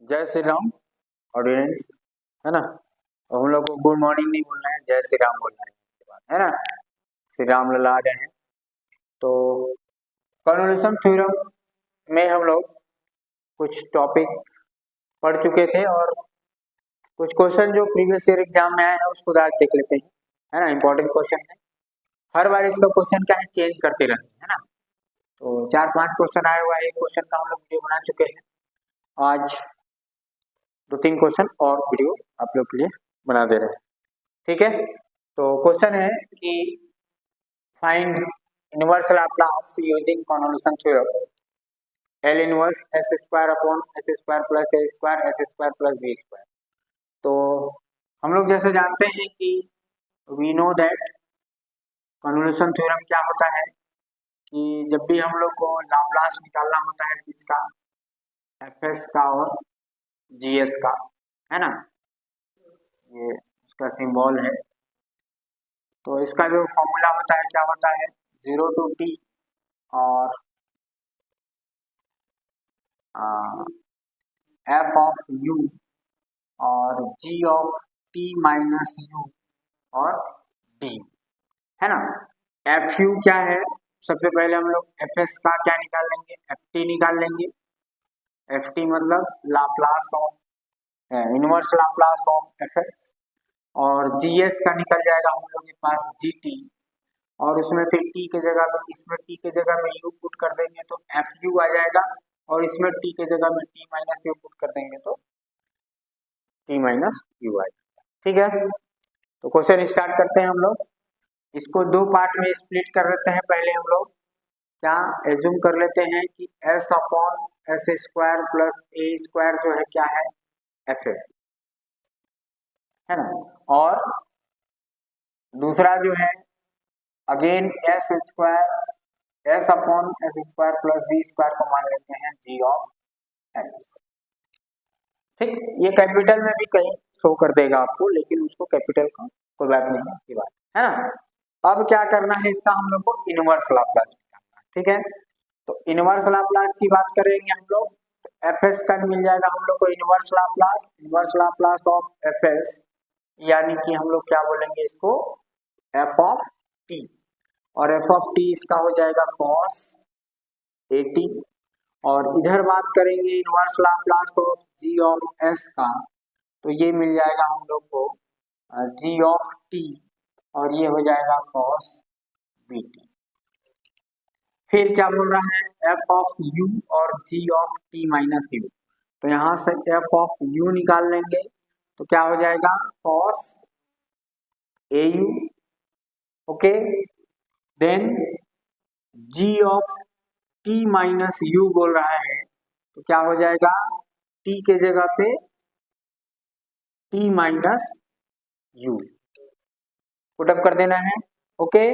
जय श्री राम ऑडियंस, है ना। और हम लोग को गुड मॉर्निंग नहीं बोलना है, जय श्री राम बोलना है ना। श्री राम लला आ गए हैं। तो कन्वोल्यूशन थ्योरम में हम लोग कुछ टॉपिक पढ़ चुके थे और कुछ क्वेश्चन जो प्रीवियस ईयर एग्जाम में आए हैं उसको आज देख लेते हैं, है ना। इंपॉर्टेंट क्वेश्चन है, हर बार इसका क्वेश्चन क्या है, चेंज करते रहते हैं, है ना। तो 4-5 क्वेश्चन आए हुआ है, एक क्वेश्चन का हम लोग वीडियो बना चुके हैं। आज 2-3 क्वेश्चन और वीडियो आप लोग के लिए बना दे रहे हैं, ठीक है। तो क्वेश्चन है कि find inverse Laplace using convolution theorem L inverse S square upon S square plus A square S square plus B square. तो हम लोग जैसे जानते हैं कि we know that convolution theorem क्या होता है कि जब भी हम लोग को लाप्लास निकालना होता है किसका, Fs का और Gs का, है ना। ये उसका सिंबल है। तो इसका जो फॉर्मूला होता है क्या होता है, 0 to t और f ऑफ u और g of t minus u और d, है ना। एफ यू क्या है, सबसे पहले हम लोग एफ एस का क्या निकाल लेंगे, एफ टी निकाल लेंगे। एफ टी मतलब Laplace of inverse Laplace of F S, और जी एस का निकल जाएगा हम लोग के पास जी टी, और उसमें फिर टी के जगह में, इसमें टी के जगह में यू पुट कर देंगे तो एफ यू आ जाएगा, और इसमें टी के जगह में टी माइनस यू पुट कर देंगे तो टी माइनस यू आ जाएगा, ठीक है। तो क्वेश्चन स्टार्ट करते हैं हम लोग। इसको दो पार्ट में स्प्लिट कर लेते हैं। पहले हम लोग क्या एज्यूम कर लेते हैं कि s upon S square plus A square जो है क्या है, एफ एस, है ना। और दूसरा जो है again S square, S upon S square plus B square को मान लेते हैं जी ऑफ एस, ठीक। ये कैपिटल में भी कहीं शो कर देगा आपको, लेकिन उसको कैपिटल का कोई बात नहीं की बात, है ना। अब क्या करना है, इसका हम लोग को इनवर्स लाप्लास निकालना है, ठीक है। तो इनवर्स लाप्लास की बात करेंगे हम लोग, एफ एस का मिल जाएगा हम लोग को inverse Laplace of F S, यानी कि हम लोग क्या बोलेंगे इसको, एफ ऑफ टी, और एफ ऑफ टी इसका हो जाएगा कॉस ए टी। और इधर बात करेंगे inverse Laplace of G of S का, तो ये मिल जाएगा हम लोग को जी ऑफ टी, और ये हो जाएगा कॉस बी टी। फिर क्या बोल रहा है, एफ ऑफ यू और जी ऑफ टी माइनस यू, तो यहां से एफ ऑफ यू निकाल लेंगे तो क्या हो जाएगा, cos A U, okay. Then G of T minus U बोल रहा है, तो क्या हो जाएगा, टी के जगह पे टी माइनस यू पुटअप कर देना है, ओके।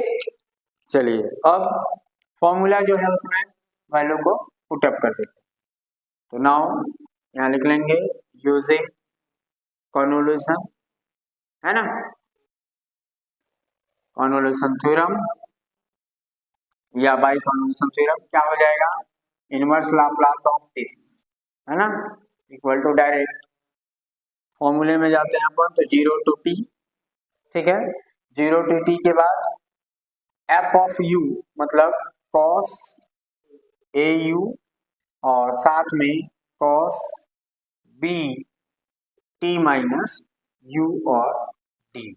चलिए अब फॉर्मूला जो है उसमें वैल्यू को पुटअप कर देते हैं। तो नाउ यहाँ लिख लेंगे यूजिंग कन्वोल्यूशन, है ना, कन्वोल्यूशन थ्योरम या बाय कन्वोल्यूशन थ्योरम क्या हो जाएगा, इनवर्स लाप्लास ऑफ दिस, है ना, इक्वल टू डायरेक्ट फॉर्मूले में जाते हैं अपन, तो 0 to t, ठीक है। 0 to t के बाद एफ ऑफ यू मतलब कॉस ए यू, और साथ में cos B T minus you और डी।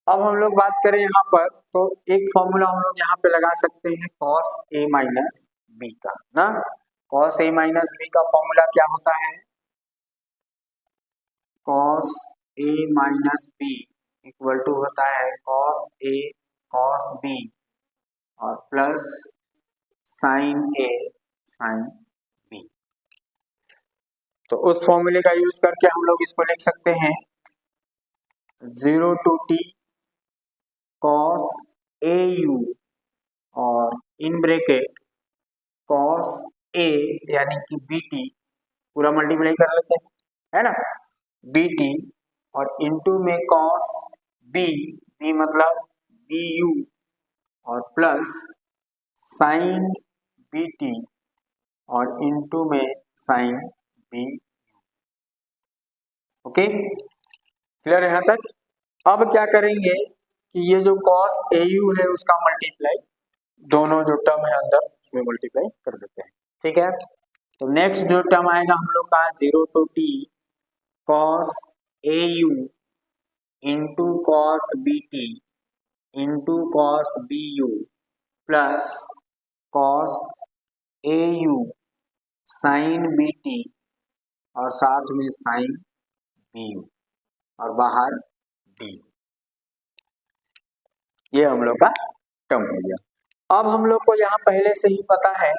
अब हम लोग बात करें यहाँ पर, तो एक फॉर्मूला हम लोग यहाँ पे लगा सकते हैं कॉस ए माइनस बी का, ना। कॉस ए माइनस बी का फॉर्मूला क्या होता है, cos A minus B equal to होता है कॉस ए कॉस बी और plus sine A sine B. तो उस फॉर्मूले का यूज करके हम लोग इसको लिख सकते हैं 0 to t cos A U और इन ब्रैकेट कॉस ए यानी कि बी टी पूरा मल्टीप्लाई कर लेते हैं, है ना, बी टी, और इनटू में कॉस बी, बी मतलब बी यू, और प्लस साइन बी टी और इनटू में साइन बी। ओके, क्लियर है यहाँ तक। अब क्या करेंगे कि ये जो कॉस ए यू है उसका मल्टीप्लाई दोनों जो टर्म है अंदर उसमें मल्टीप्लाई कर देते हैं। ठीक है, तो नेक्स्ट जो टर्म आएगा हम लोग का 0 to t cos A U into cos B T into cos B U plus cos A U sine B T और साथ में साइन बी यू और बाहर डी। ये हम लोग का टर्म हो गया। अब हम लोग को यहाँ पहले से ही पता है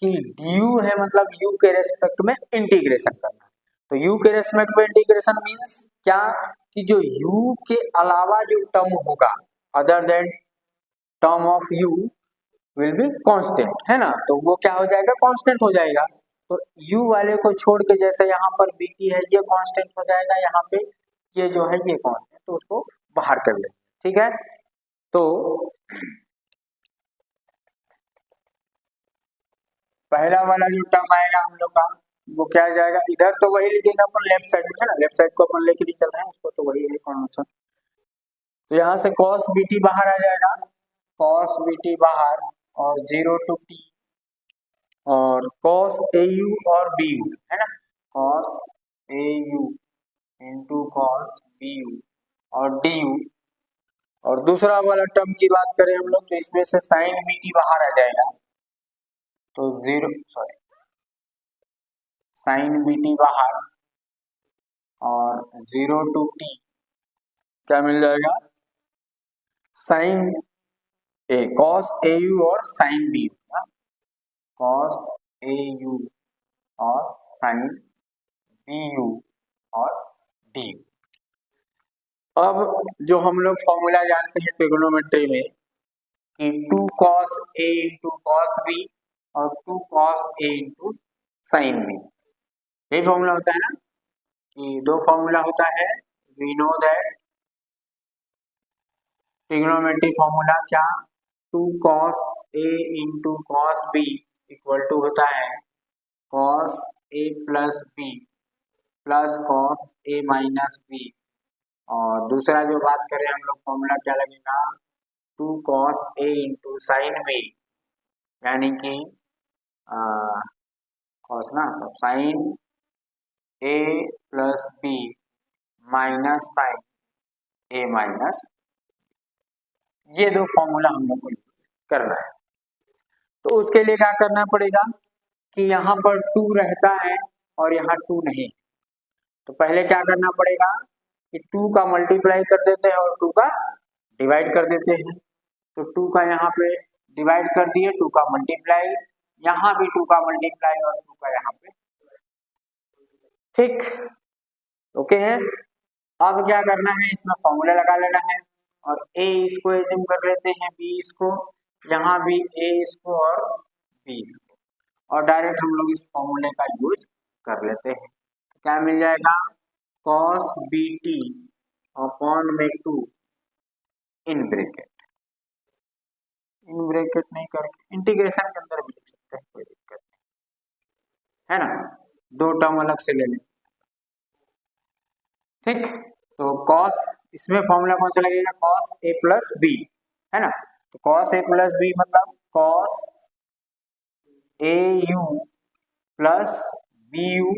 कि ड्यू है मतलब u के रेस्पेक्ट में इंटीग्रेशन करना। तो u के रेस्पेक्ट में इंटीग्रेशन मींस क्या कि जो u के अलावा जो टर्म होगा other than term of u will be constant, है ना। तो वो क्या हो जाएगा, कांस्टेंट हो जाएगा। तो u वाले को छोड़ के जैसे यहाँ पर bt है ये कांस्टेंट हो जाएगा, यहाँ पे ये जो है ये कांस्टेंट, तो उसको बाहर कर ले। ठीक है, तो पहला वाला जो टर्म आएगा हम लोग का वो क्या आ जाएगा, इधर तो वही लिखेगा अपन लेफ्ट साइड में, है ना, लेफ्ट साइड को अपन लेके नहीं चल रहे हैं उसको, तो वही है कॉन्स्टेंट। तो यहाँ से cos bt बाहर आ जाएगा, cos bt बाहर और 0 to t और cos au और bu, है ना, cos au into cos bu और du। और दूसरा वाला टर्म की बात करें हम लोग तो इसमें से sin bt बाहर आ जाएगा, तो साइन bt बाहर और 0 to t क्या मिल जाएगा, sine A cos A U और sine B, cos A U और साइन बी यू और डी। अब जो हम लोग फॉर्मूला जानते हैं ट्रिग्नोमेट्री में कि 2 cos a into cos B और 2 cos a into sine b, यही फॉर्मूला होता है ना, कि दो फॉर्मूला होता है। We know that trigonometry formula क्या, 2 cos a into cos b equal to होता है cos a plus b plus cos a minus B. और दूसरा जो बात करें हम लोग फॉर्मूला क्या लगेगा, 2 cos a into sine b, यानी कि कॉस ना, तो sine a plus b minus sine a minus, ये दो फॉर्मूला हम लोग को करना है। तो उसके लिए क्या करना पड़ेगा कि यहाँ पर 2 रहता है और यहाँ 2 नहीं, तो पहले क्या करना पड़ेगा कि 2 का मल्टीप्लाई कर देते हैं और 2 का डिवाइड कर देते हैं। तो 2 का यहाँ पे डिवाइड कर दिए, 2 का मल्टीप्लाई, यहाँ भी 2 का मल्टीप्लाई और 2 का यहाँ पे, ठीक, ओके है। अब क्या करना है, इसमें फॉर्मूला लगा लेना है और a इसको एज्यूम कर लेते हैं, b इसको, यहाँ भी a इसको और b इसको, और डायरेक्ट हम लोग इस फॉर्मूले का यूज कर लेते हैं। क्या मिल जाएगा, cos bt अपॉन में 2 इन ब्रैकेट नहीं करके इंटीग्रेशन के अंदर भी लिख सकते हैं, कोई दिक्कत नहीं, है ना, दो टर्म अलग से ले लें। ठीक, तो cos इसमें फॉर्मूला कौन सा लगेगा, cos a प्लस बी, है ना, तो cos a प्लस बी मतलब cos a u plus B U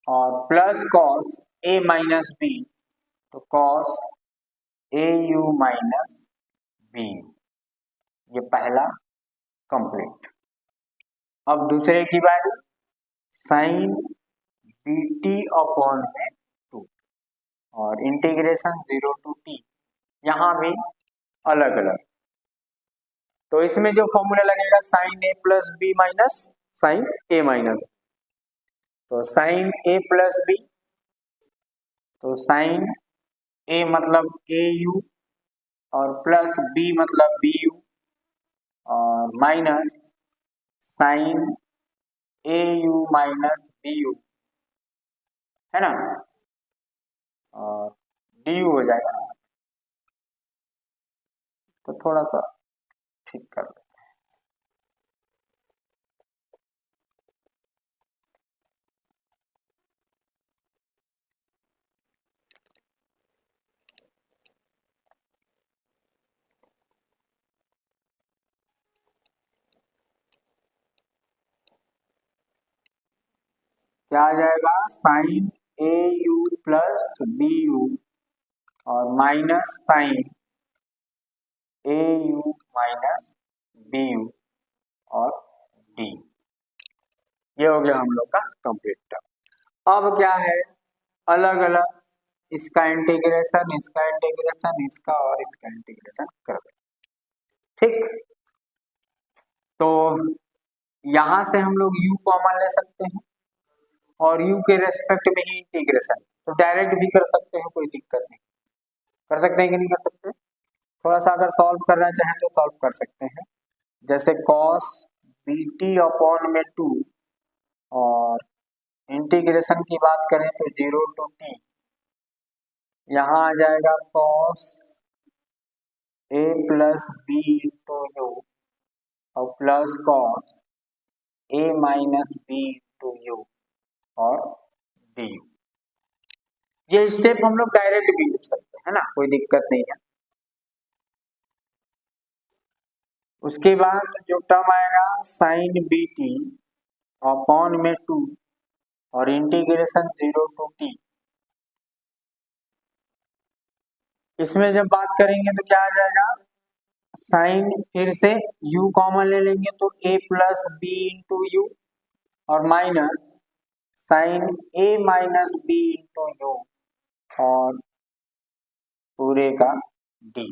और plus cos a minus B, तो cos a u minus B, ये पहला कंप्लीट। अब दूसरे की बारी, साइन bt अपॉन में 2 और इंटीग्रेशन 0 to t, यहाँ भी अलग अलग। तो इसमें जो फॉर्मूला लगेगा sine a plus b minus sine a minus, तो साइन a प्लस बी, तो साइन a मतलब a u और प्लस b मतलब b u और minus sine a u minus b u, है ना, और डी यू हो जाएगा। तो थोड़ा सा ठीक कर लो, क्या आ जाएगा, sine A U plus B U और minus sine A U minus B U और डी। ये हो गया हम लोग का कंप्लीट टर्म। अब क्या है, अलग अलग इसका इंटीग्रेशन, इसका इंटीग्रेशन, इसका और इसका इंटीग्रेशन कर दे। ठीक, तो यहां से हम लोग u कॉमन ले सकते हैं और u के रेस्पेक्ट में ही इंटीग्रेशन, तो डायरेक्ट भी कर सकते हैं, कोई दिक्कत नहीं। कर सकते हैं कि नहीं कर सकते? थोड़ा सा अगर सॉल्व करना चाहें तो सॉल्व कर सकते हैं। जैसे cos bt अपॉन में 2 और इंटीग्रेशन की बात करें तो 0 to t, यहाँ आ जाएगा cos a plus B into you और plus cos a minus B into you और डी। ये स्टेप हम लोग डायरेक्ट भी लिख सकते हैं ना, कोई दिक्कत नहीं है। उसके बाद जो टर्म आएगा साइन बी टी अपॉन में 2 और इंटीग्रेशन 0 to t, इसमें जब बात करेंगे तो क्या आ जाएगा, साइन फिर से u कॉमन ले लेंगे तो a plus B into you और minus sine a minus B into you और पूरे का d।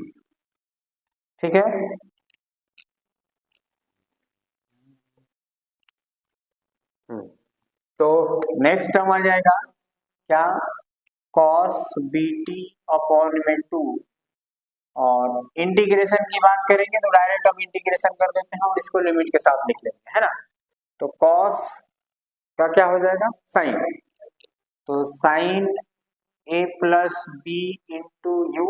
ठीक है, तो नेक्स्ट टर्म आ जाएगा क्या, cos bt अपॉन में 2 और इंटीग्रेशन की बात करेंगे तो डायरेक्ट हम इंटीग्रेशन कर देते हैं और इसको लिमिट के साथ लिख लेते हैं, है ना। तो cos का क्या हो जाएगा, साइन, तो sine a plus B into you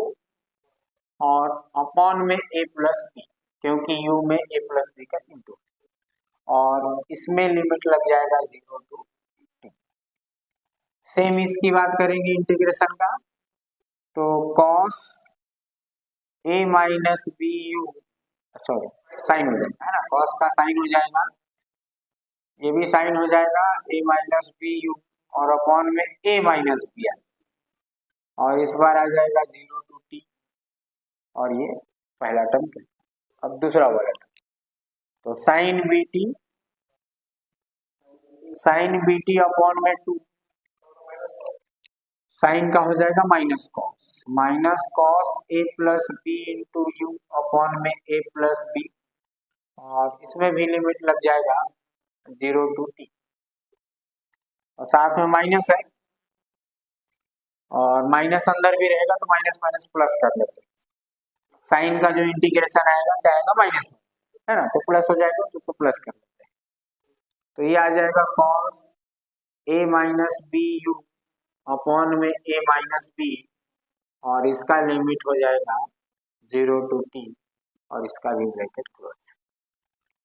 और अपॉन में a प्लस बी, क्योंकि u में a प्लस बी का इंटू, और इसमें लिमिट लग जाएगा 0 to t। सेम इसकी बात करेंगे इंटीग्रेशन का, तो cos a minus B u, sorry sine हो जाएगा, है ना, cos का साइन हो जाएगा, ये भी साइन हो जाएगा a माइनस बी यू और अपॉन में a माइनस बी और इस बार आ जाएगा 0 to t और ये पहला टर्म। अब दूसरा वाला टर्म, तो साइन बी टी अपॉन में 2, साइन का हो जाएगा माइनस कॉस ए plus B into u upon में ए प्लस बी और इसमें भी लिमिट लग जाएगा 0 to t और साथ में माइनस है और माइनस अंदर भी रहेगा तो माइनस माइनस प्लस कर लेते हैं। साइन का जो इंटीग्रेशन आएगा क्या आएगा, माइनस, है ना, तो प्लस हो जाएगा तो उसको प्लस कर लेते हैं। तो ये आ जाएगा कॉस ए माइनस बी यू अपॉन में ए माइनस बी और इसका लिमिट हो जाएगा 0 to t और इसका भी ब्रैकेट क्लोज।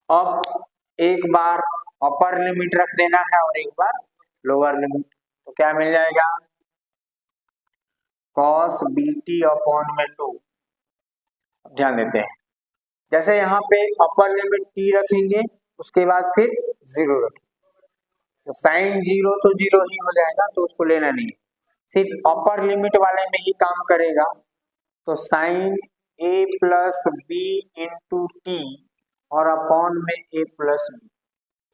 अब एक बार अपर लिमिट रख देना है और एक बार लोअर लिमिट, तो क्या मिल जाएगा, cos bt अपॉन में 2। ध्यान देते हैं, जैसे यहाँ पे अपर लिमिट t रखेंगे उसके बाद फिर 0 रखेंगे, तो साइन 0 तो 0 ही हो जाएगा, तो उसको लेना नहीं, सिर्फ अपर लिमिट वाले में ही काम करेगा। तो sine a plus B into t और अपॉन में a प्लस बी,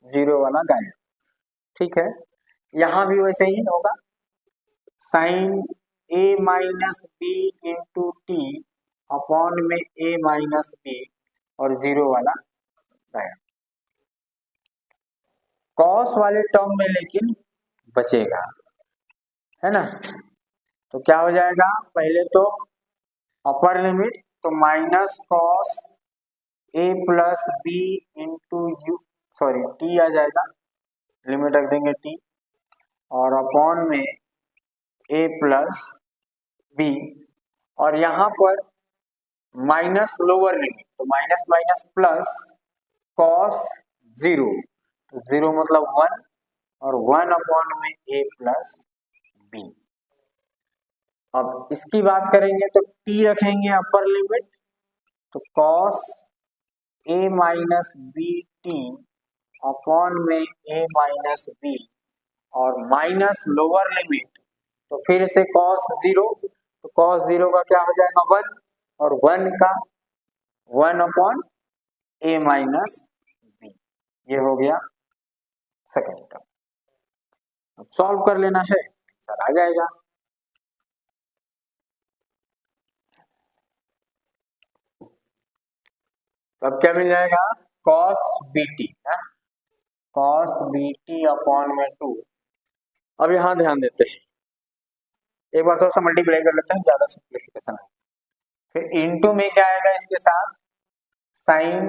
0 वाला गायब। ठीक है, यहाँ भी वैसे ही होगा, sine a minus B into T upon में a माइनस बी और 0 वाला गायब। कॉस वाले टर्म में लेकिन बचेगा, है ना, तो क्या हो जाएगा, पहले तो अपर लिमिट, तो माइनस कॉस ए plus B into U, sorry T आ जाएगा, लिमिट रख देंगे टी और अपॉन में ए प्लस बी और यहाँ पर माइनस लोअर लिमिट, तो माइनस माइनस प्लस कॉस 0, तो 0 मतलब 1 और 1 अपॉन में ए प्लस बी। अब इसकी बात करेंगे तो t रखेंगे अपर लिमिट, तो cos a minus B T upon में a माइनस बी और माइनस लोअर लिमिट, तो फिर से cos 0, तो cos 0 का क्या हो जाएगा 1, और 1 का 1 अपॉन a माइनस b, ये हो गया सेकेंड टर्म। अब सॉल्व कर लेना है, आंसर आ जाएगा। अब क्या मिल जाएगा cos bt है, cos bt अपॉन में 2। अब यहां ध्यान देते हैं, एक बार थोड़ा सा मल्टीप्लाई कर लेते हैं, ज्यादा सिंप्लीफिकेशन है। फिर इनटू में क्या आएगा इसके साथ, sine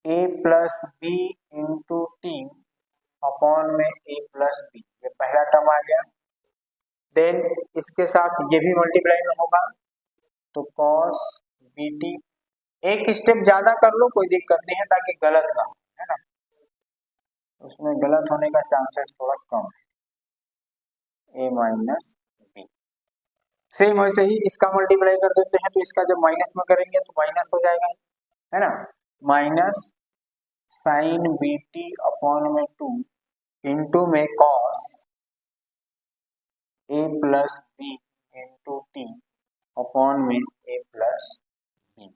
a plus B into T upon में a प्लस बी, ये पहला टर्म आ गया। देन इसके साथ ये भी मल्टीप्लाई में होगा, तो cos bt, एक स्टेप ज्यादा कर लो कोई दिक्कत नहीं है, ताकि गलत ना हो, है ना, उसमें गलत होने का चांसेस थोड़ा कम है। a माइनस बी, सेम वैसे ही इसका मल्टीप्लाई कर देते हैं, तो इसका जब माइनस में करेंगे तो माइनस हो जाएगा, है ना, minus sine B T upon में 2 इंटू में कॉस ए plus B into T upon में ए प्लस बी,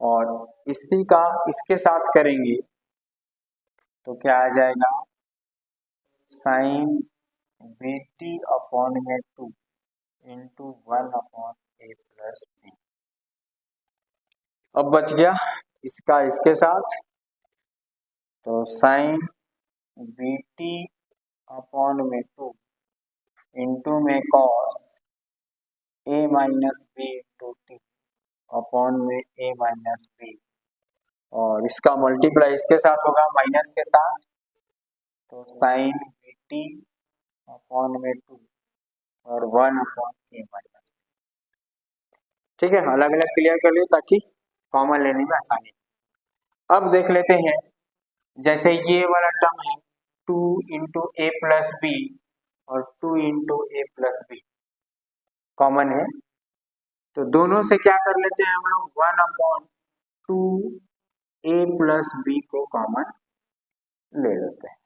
और इसी का इसके साथ करेंगे तो क्या आ जाएगा, साइन बी टी अपॉन में 2 into 1 upon a plus B. अब बच गया इसका इसके साथ, तो साइन बी टी अपॉन में 2 इंटू में कॉस ए minus B into T upon में ए माइनस बी, और इसका मल्टीप्लाई इसके साथ होगा माइनस के साथ, तो साइन बी टी अपॉन में 2 और 1 अपॉन ए माइनस। ठीक है, अलग अलग क्लियर कर लियो ताकि कॉमन लेने में आसानी। अब देख लेते हैं, जैसे ये वाला टर्म है 2 इंटू ए प्लस बी और 2 इंटू ए प्लस बी कॉमन है, तो दोनों से क्या कर लेते हैं हम लोग 1 अपॉन 2 ए प्लस बी को कॉमन ले लेते हैं,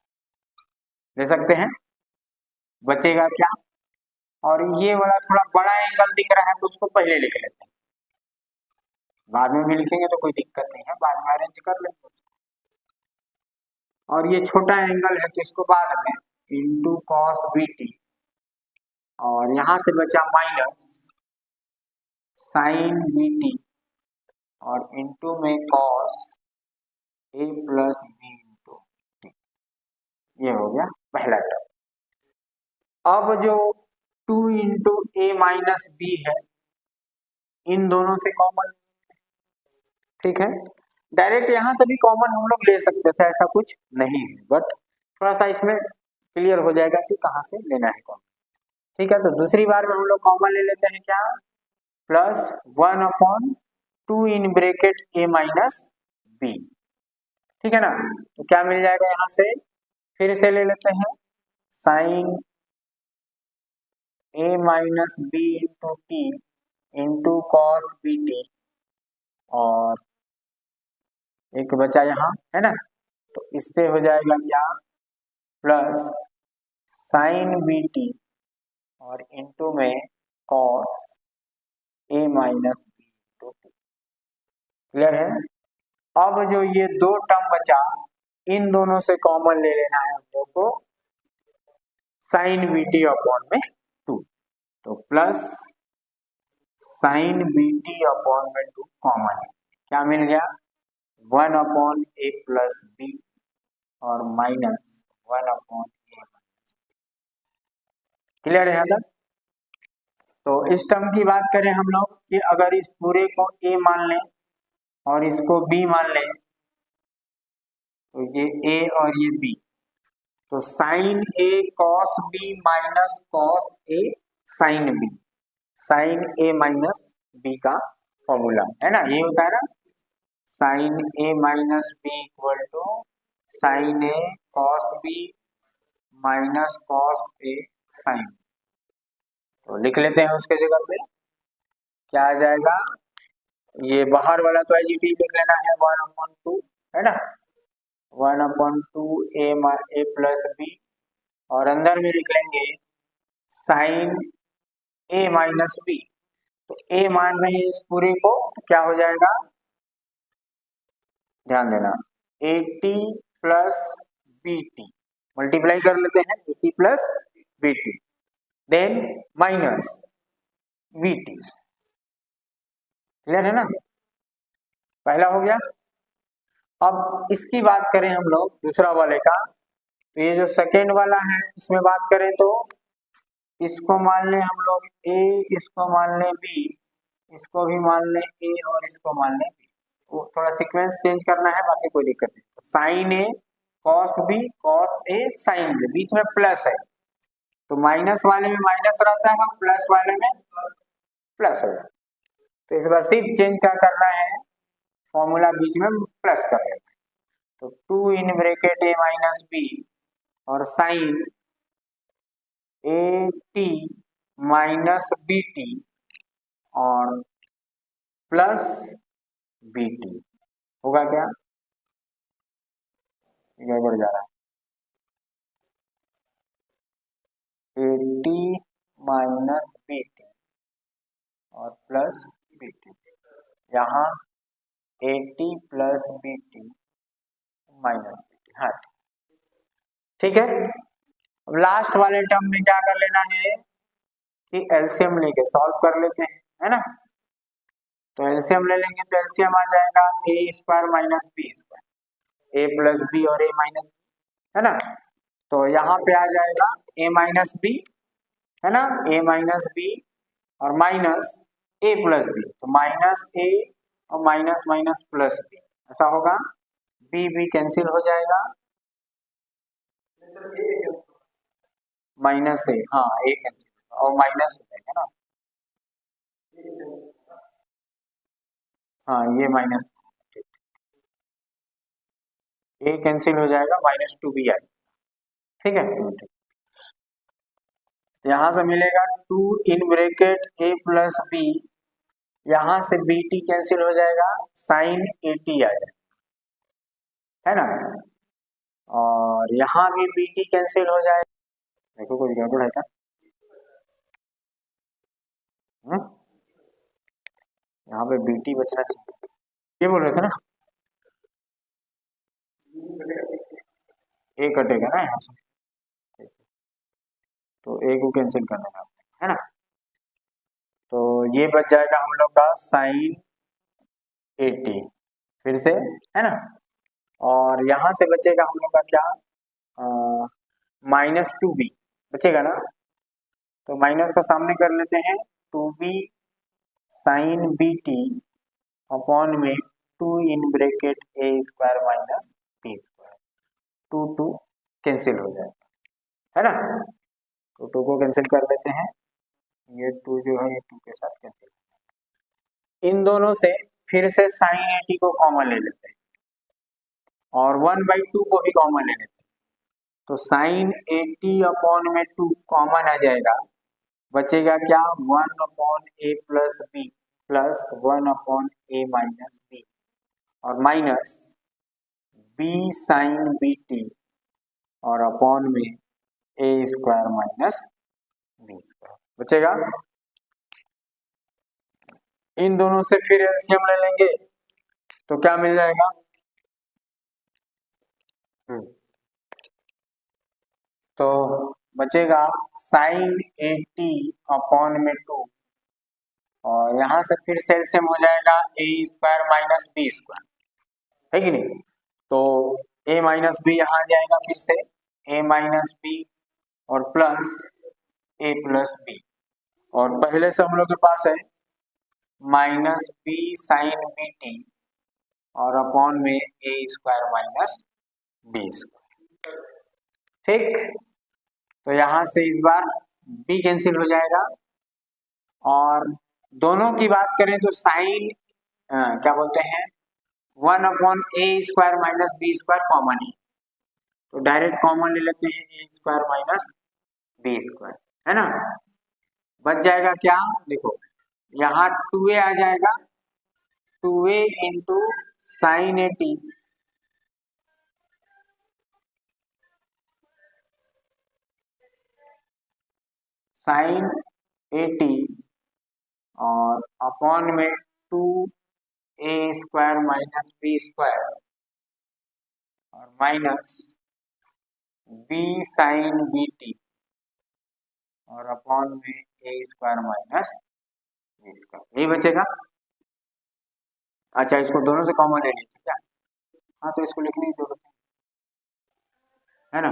ले सकते हैं, बचेगा क्या, और ये वाला थोड़ा बड़ा एंगल दिख रहा है तो उसको पहले लिख लेते हैं, बाद में भी लिखेंगे तो कोई दिक्कत नहीं है, बाद में अरेंज कर लेंगे। और ये छोटा एंगल है तो इसको बाद में इंटू कॉस बी टी, और यहां से बचा माइनस साइन बी टी और इंटू में कॉस ए प्लस बी इंटू टी, ये हो गया पहला टर्म। अब जो 2 इंटू ए माइनस बी है, इन दोनों से कॉमन, ठीक है, डायरेक्ट यहां से भी कॉमन हम लोग ले सकते थे, ऐसा कुछ नहीं है, बट थोड़ा सा इसमें क्लियर हो जाएगा कि कहां से लेना है कॉमन। ठीक है, तो दूसरी बार में हम लोग कॉमन ले लेते हैं क्या, plus 1 upon 2 in bracket a minus b, ठीक है ना, तो क्या मिल जाएगा यहां से, फिर से ले लेते हैं साइन ए minus B into T into cos B T, और एक बचा यहाँ, है ना, तो इससे हो जाएगा क्या, प्लस साइन बी टी और इंटू में कॉस ए minus B into T, clear है। अब जो ये दो टर्म बचा, इन दोनों से कॉमन ले लेना है हम लोग को, साइन बी टी अपॉन में 2, तो plus sine B T upon में 2 कॉमन है, क्या मिल गया 1 अपॉन ए प्लस बी और माइनस 1 अपॉन ए, क्लियर है यहाँ तक। तो इस टर्म की बात करें हम लोग कि अगर इस पूरे को ए मान लें और इसको बी मान लें, तो ये ए और ये बी, तो sine A cos b minus cos a sine b, sine A minus B का फॉर्मूला है ना, ये होता है ना, sine A minus B equal to sine A cos b minus cos a sine, तो लिख लेते हैं उसके जगह पे, क्या आ जाएगा, ये बाहर वाला तो एज इट इज लिख लेना है 1 अपॉन 2, है ना, 1/2 a प्लस बी, और अंदर में लिख लेंगे साइन a माइनस बी। तो a मान रहे हैं इस पूरे को, तो क्या हो जाएगा, ध्यान देना, 80 प्लस बी टी, मल्टीप्लाई कर लेते हैं 80 plus B t, then minus B t. Clear है ना, पहला हो गया। अब इसकी बात करें हम लोग दूसरा वाले का, तो ये जो सेकेंड वाला है इसमें बात करें तो इसको मान लें हम लोग a, इसको मान लें b, इसको भी मान लें a और इसको मान लें b। वो थोड़ा सीक्वेंस चेंज करना है, बाकी कोई दिक्कत नहीं। Sine a cos b cos a sine b, बीच में प्लस है तो माइनस वाले में माइनस रहता है और प्लस वाले में प्लस हो जाता है। तो इस बार सिर्फ चेंज क्या करना है, फॉर्मूला बीच में प्लस कर लेना है। तो 2 in bracket a minus B और sine A T minus B T और प्लस बी टी होगा क्या, गड़बड़ जा रहा है, A T minus B T और प्लस बी टी, यहाँ A T plus B T minus B T. हाँ ठीक है। अब लास्ट वाले टर्म में क्या कर लेना है कि एलसीएम लेके सॉल्व कर लेते हैं, है ना। तो एलसीएम ले लेंगे तो एलसीएम आ जाएगा ए स्क्वायर माइनस बी स्क्वायर, ए प्लस बी और ए माइनस, है ना। तो यहाँ पे आ जाएगा ए माइनस बी, है ना, ए माइनस बी और माइनस ए प्लस बी, तो माइनस ए और माइनस माइनस प्लस बी, ऐसा होगा। बी बी कैंसिल हो जाएगा, माइनस ए, हाँ ए कैंसिल और माइनस हो जाएगा ना, हाँ ये माइनस, ए कैंसिल हो जाएगा, -2 भी आएगा, ठीक है। यहां से मिलेगा 2 in bracket a plus b, यहां से बी टी कैंसिल हो जाएगा, साइन ए टी आ जाएगा, है ना। और यहाँ भी बी टी कैंसिल हो जाएगा, देखो कुछ गड़बड़ है क्या, यहाँ पे बी टी बचना चाहिए, ये बोल रहे थे ना, ए कटेगा ना यहाँ से, तो ए को कैंसिल कर देना, है ना। तो ये बच जाएगा हम लोग का साइन 80 फिर से, है ना। और यहाँ से बचेगा हम लोग का क्या, -2b बचेगा ना, तो माइनस को सामने कर लेते हैं, 2b sine B T upon में 2 in bracket a square minus B square, 2 cancel हो जाएगा, है ना। तो 2 को कैंसिल कर देते हैं, ये 2 जो है ये 2 के साथ कैंसिल। इन दोनों से फिर से साइन 80 को कॉमन ले लेते हैं और 1/2 को भी कॉमन ले लेते हैं, तो साइन 80 अपॉन में 2 कॉमन आ जाएगा, बचेगा क्या, 1 upon a plus b plus 1 upon a minus B और minus b sine B T और अपॉन में a square minus B square बचेगा। इन दोनों से फिर एलसीएम ले लेंगे तो क्या मिल जाएगा, तो बचेगा साइन 80 अपॉन में 2 और यहाँ से फिर से एलसीएम हो जाएगा ए स्क्वायर माइनस बी स्क्वायर, है कि नहीं। तो ए माइनस बी यहाँ आ जाएगा, फिर से ए माइनस बी और प्लस ए प्लस बी, और पहले से हम लोग के पास है minus b sine B T और अपॉन में a square minus B square, ठीक। तो यहाँ से इस बार b कैंसिल हो जाएगा, और दोनों की बात करें तो साइन क्या बोलते हैं 1 upon A square minus B square common है, तो डायरेक्ट कॉमन ले लेते हैं A square minus B square, है ना। बच जाएगा क्या, देखो यहाँ 2a आ जाएगा, 2a इंटू साइन 80 साइन ए टी और अपॉन में 2a² माइनस b² और minus b sine B T और अपॉन में a² माइनस b², यही बचेगा। अच्छा, इसको दोनों से कॉमन ले लीजिए क्या? हाँ, तो इसको लिखने की जरूरत है ना।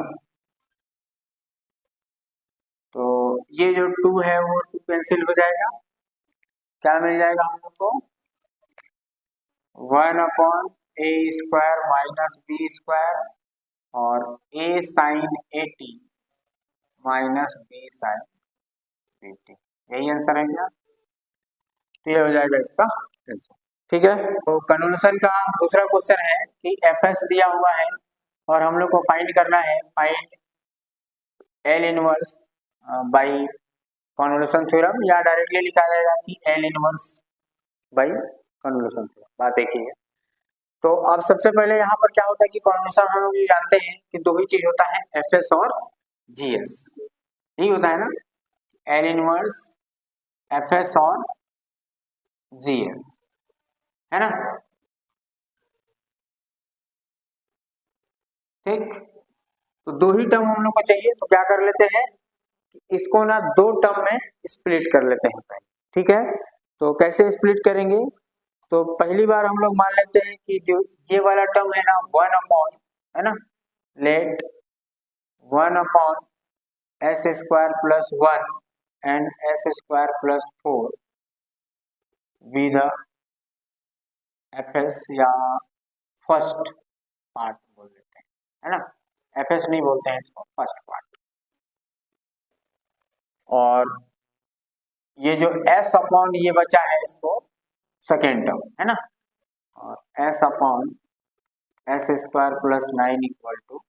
तो ये जो 2 है वो 2 कैंसिल हो जाएगा, क्या मिल जाएगा हम लोग को? 1/a² माइनस b² और a sine A T minus b sine B t, यही आंसर है क्या? तो ये हो जाएगा इसका आंसर। ठीक है, तो कन्वोल्यूशन का दूसरा क्वेश्चन है कि एफ एस दिया हुआ है और हम लोग को फाइंड करना है, find L inverse by convolution theorem, या डायरेक्टली लिखा जाएगा कि L inverse by convolution theorem, बात एक ही है। तो अब सबसे पहले यहाँ पर क्या होता है कि कन्वोल्यूशन हम लोग जानते हैं कि दो ही चीज होता है, एफ एस और जी एस, यही होता है ना, एल इनवर्स एफ एस और जी एस, है ना। ठीक, तो दो ही टर्म हम लोग को चाहिए, तो क्या कर लेते हैं, इसको ना दो टर्म में स्प्लिट कर लेते हैं पहले। ठीक है, तो कैसे स्प्लिट करेंगे? तो पहली बार हम लोग मान लेते हैं कि जो ये वाला टर्म है ना 1 अपॉन, है ना, let 1 upon s² plus 1 and s² plus 4 be the f s, या फर्स्ट पार्ट बोल देते हैं, है ना, एफ एस नहीं बोलते हैं इसको, फर्स्ट पार्ट। और ये जो s अपॉन ये बचा है इसको सेकेंड टर्म, है ना, और s upon s² plus 9 equal to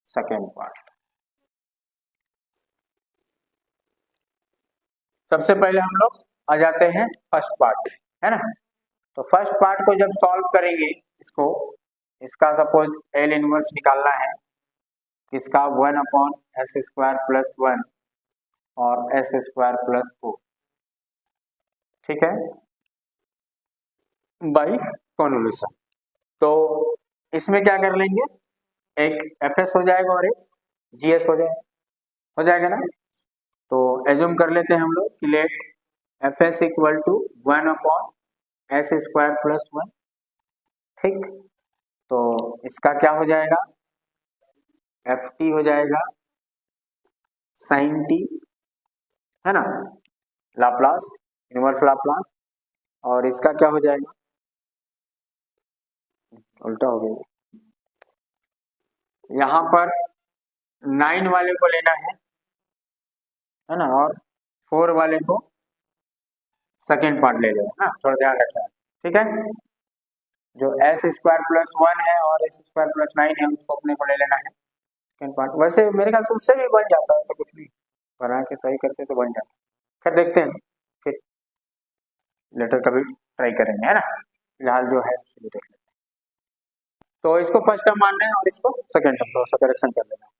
second part. सबसे पहले हम लोग आ जाते हैं फर्स्ट पार्ट, है ना। तो फर्स्ट पार्ट को जब सॉल्व करेंगे इसको, इसका सपोज एल इनवर्स निकालना है, इसका 1 अपॉन s² प्लस 1 और s² प्लस 4, ठीक है, बाई कन्वोल्यूशन। तो इसमें क्या कर लेंगे, एक एफ एस हो जाएगा और एक जी एस हो जाएगा ना। तो एज्यूम कर लेते हैं हम लोग कि let f s equal to 1 upon s² plus 1, ठीक। तो इसका क्या हो जाएगा, एफ टी हो जाएगा साइन टी, है ना, लाप्लास, इनवर्स लाप्लास, और इसका क्या हो जाएगा, उल्टा हो गया, यहाँ पर 9 वाले को लेना है ना, और 4 वाले को सेकेंड पार्ट ले लेना ना, थोड़ा ध्यान रखना है, ठीक है। जो s² प्लस 1 है और s² प्लस 9 है उसको अपने को ले लेना है सेकेंड पार्ट। वैसे मेरे ख्याल से उससे भी बन जाता है, ऐसा कुछ नहीं, बना के सही करते तो बन जाता है। फिर देखते हैं, फिर लेटर कभी ट्राई करेंगे, है ना, फिलहाल जो है उसे देख लेते हैं। तो इसको फर्स्ट टर्म मानना है और इसको सेकेंड टर्म, थोड़ा सा करेक्शन कर लेना है।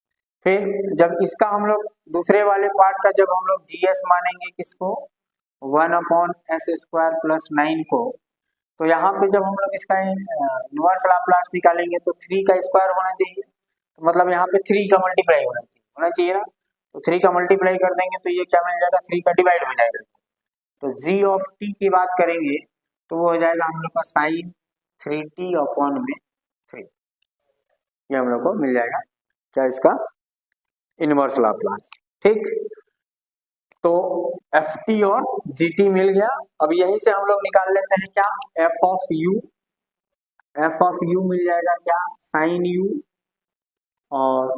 फिर जब इसका हम लोग दूसरे वाले पार्ट का जब हम लोग जीएस मानेंगे, किसको, 1 अपॉन s² प्लस 9 को, तो यहाँ पे जब हम लोग इसका इनवर्स लाप्लास निकालेंगे तो 3 का स्क्वायर होना चाहिए, तो मतलब यहाँ पे 3 का मल्टीप्लाई होना चाहिए ना। तो 3 का मल्टीप्लाई कर देंगे तो ये क्या मिल जाएगा, 3 का डिवाइड हो जाएगा। तो जी ऑफ टी की बात करेंगे तो वो हो जाएगा हम लोग का साइन 3t अपॉन में 3, ये हम लोग को मिल जाएगा क्या, इसका इनवर्स लाप्लास, ठीक। तो एफ टी और जी टी मिल गया। अब यहीं से हम लोग निकाल लेते हैं क्या, एफ ऑफ यू मिल जाएगा क्या, साइन यू, और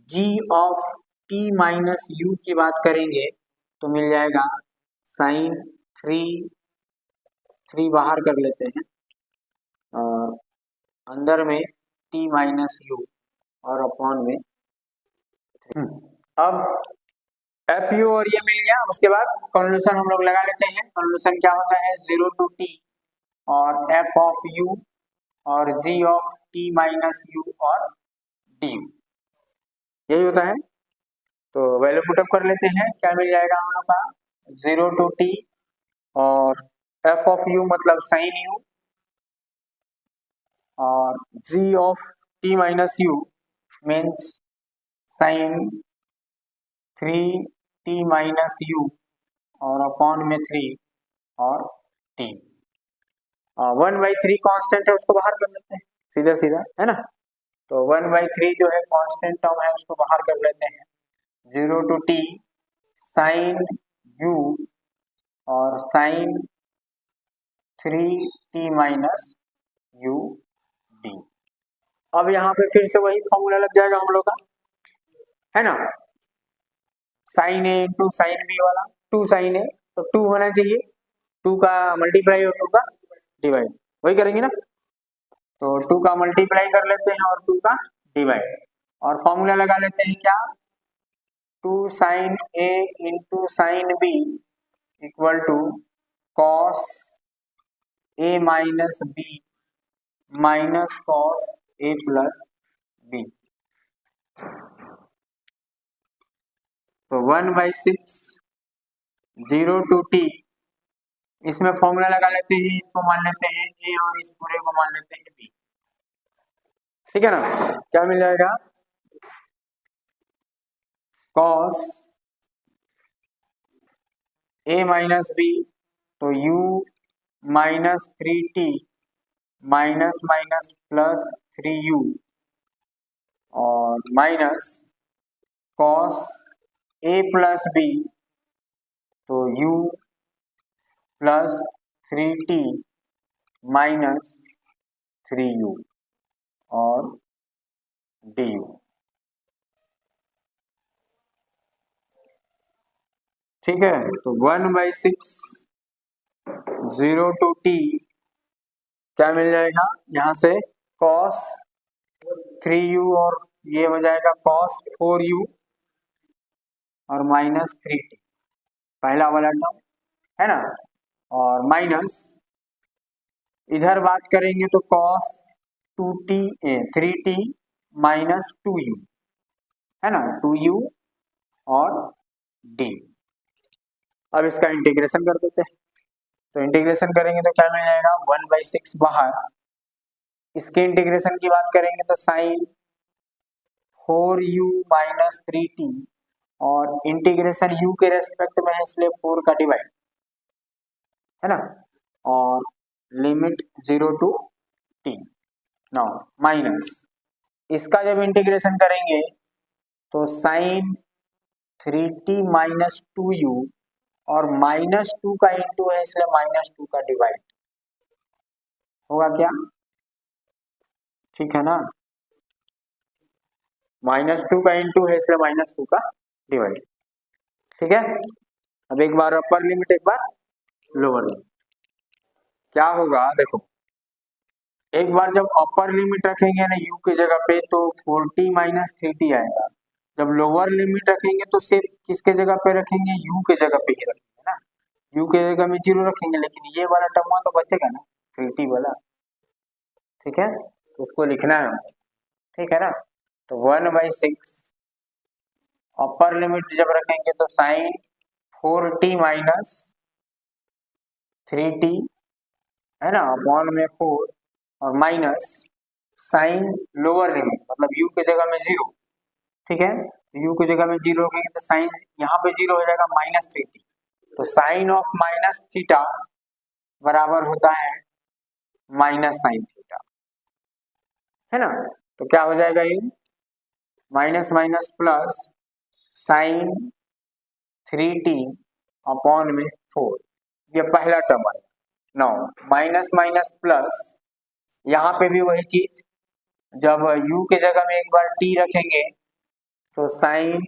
जी ऑफ टी माइनस यू की बात करेंगे तो मिल जाएगा साइन 3 बाहर कर लेते हैं, और अंदर में टी माइनस यू और अपॉन में अब एफ यू और ये मिल गया। उसके बाद कन्वोल्यूशन हम लोग लगा लेते हैं। कन्वोल्यूशन क्या होता है, 0 to t और एफ ऑफ यू और जी ऑफ टी माइनस यू और डी, यही होता है। तो वैल्यू पुटअप कर लेते हैं, क्या मिल जाएगा हम लोग का 0 to t और f ऑफ u मतलब साइन u और g of t minus u means sign 3t minus u और अपॉन में 3 और t। 1/3 कांस्टेंट है, उसको बाहर कर लेते हैं सीधा सीधा, है ना। तो 1/3 जो है कांस्टेंट टर्म है, उसको बाहर कर लेते हैं। 0 to t साइन u और sine 3t minus u d। अब यहाँ पे फिर से वही फॉर्मूला लग जाएगा हम लोग का, है ना। Sine a into sine B वाला, 2 साइन ए तो 2 होना चाहिए, 2 का मल्टीप्लाई और 2 का डिवाइड, वही करेंगे ना। तो 2 का मल्टीप्लाई कर लेते हैं और 2 का डिवाइड, और फॉर्मूला लगा लेते हैं क्या, 2 sine a into sine b equal to cos A minus b minus cos A plus b. तो 1/6 0 to t, इसमें फॉर्मूला लगा लेते हैं, इसको मान लेते हैं a और इस पूरे को मान लेते हैं b, ठीक है ना। क्या मिल जाएगा, cos a माइनस बी तो u minus 3t minus minus plus 3u और minus cos a plus b तो u plus 3t minus 3u और du। ठीक है, तो 1/6 0 to t क्या मिल जाएगा यहाँ से, cos 3u और ये हो जाएगा cos 4u और माइनस 3t, पहला वाला टर्म, है ना। और माइनस इधर बात करेंगे तो cos 3t माइनस 2u, है ना, 2u और d। अब इसका इंटीग्रेशन कर देते हैं, तो इंटीग्रेशन करेंगे तो क्या मिल जाएगा 1/6 बाहर, इसके इंटीग्रेशन की बात करेंगे तो साइन 4u माइनस 3t और इंटीग्रेशन u के रेस्पेक्ट में है इसलिए 4 का डिवाइड, है ना, और limit 0 to t। Now minus इसका जब इंटीग्रेशन करेंगे तो साइन 3t माइनस 2u और माइनस 2 का इंटू है इसलिए माइनस 2 का डिवाइड होगा क्या, ठीक है ना। माइनस 2 का इंटू है इसलिए माइनस 2 का डिवाइड, ठीक है। अब एक बार अपर लिमिट एक बार लोअर लिमिट, क्या होगा देखो, एक बार जब अपर लिमिट रखेंगे ना u की जगह पे तो 4t माइनस 3t आएगा, जब लोअर लिमिट रखेंगे तो सिर्फ किसके जगह पे रखेंगे, u के जगह पे ही रखेंगे ना, u के जगह में 0 रखेंगे, लेकिन ये वाला टर्म तो बचेगा ना 3t वाला, ठीक है, तो उसको लिखना है, ठीक है ना। तो 1/6 अपर लिमिट जब रखेंगे तो साइन 4t माइनस 3t, है ना, अपॉन में 4 और माइनस साइन लोअर लिमिट मतलब u की जगह में 0, ठीक है, u की जगह में 0 रखेंगे तो साइन यहाँ पे 0 हो जाएगा माइनस 3t, तो साइन ऑफ माइनस थीटा बराबर होता है माइनस साइन थीटा, है ना। तो क्या हो जाएगा ये minus minus plus sine 3t upon में 4, ये पहला टर्म है। नो माइनस माइनस प्लस, यहाँ पे भी वही चीज, जब u के जगह में एक बार t रखेंगे तो साइन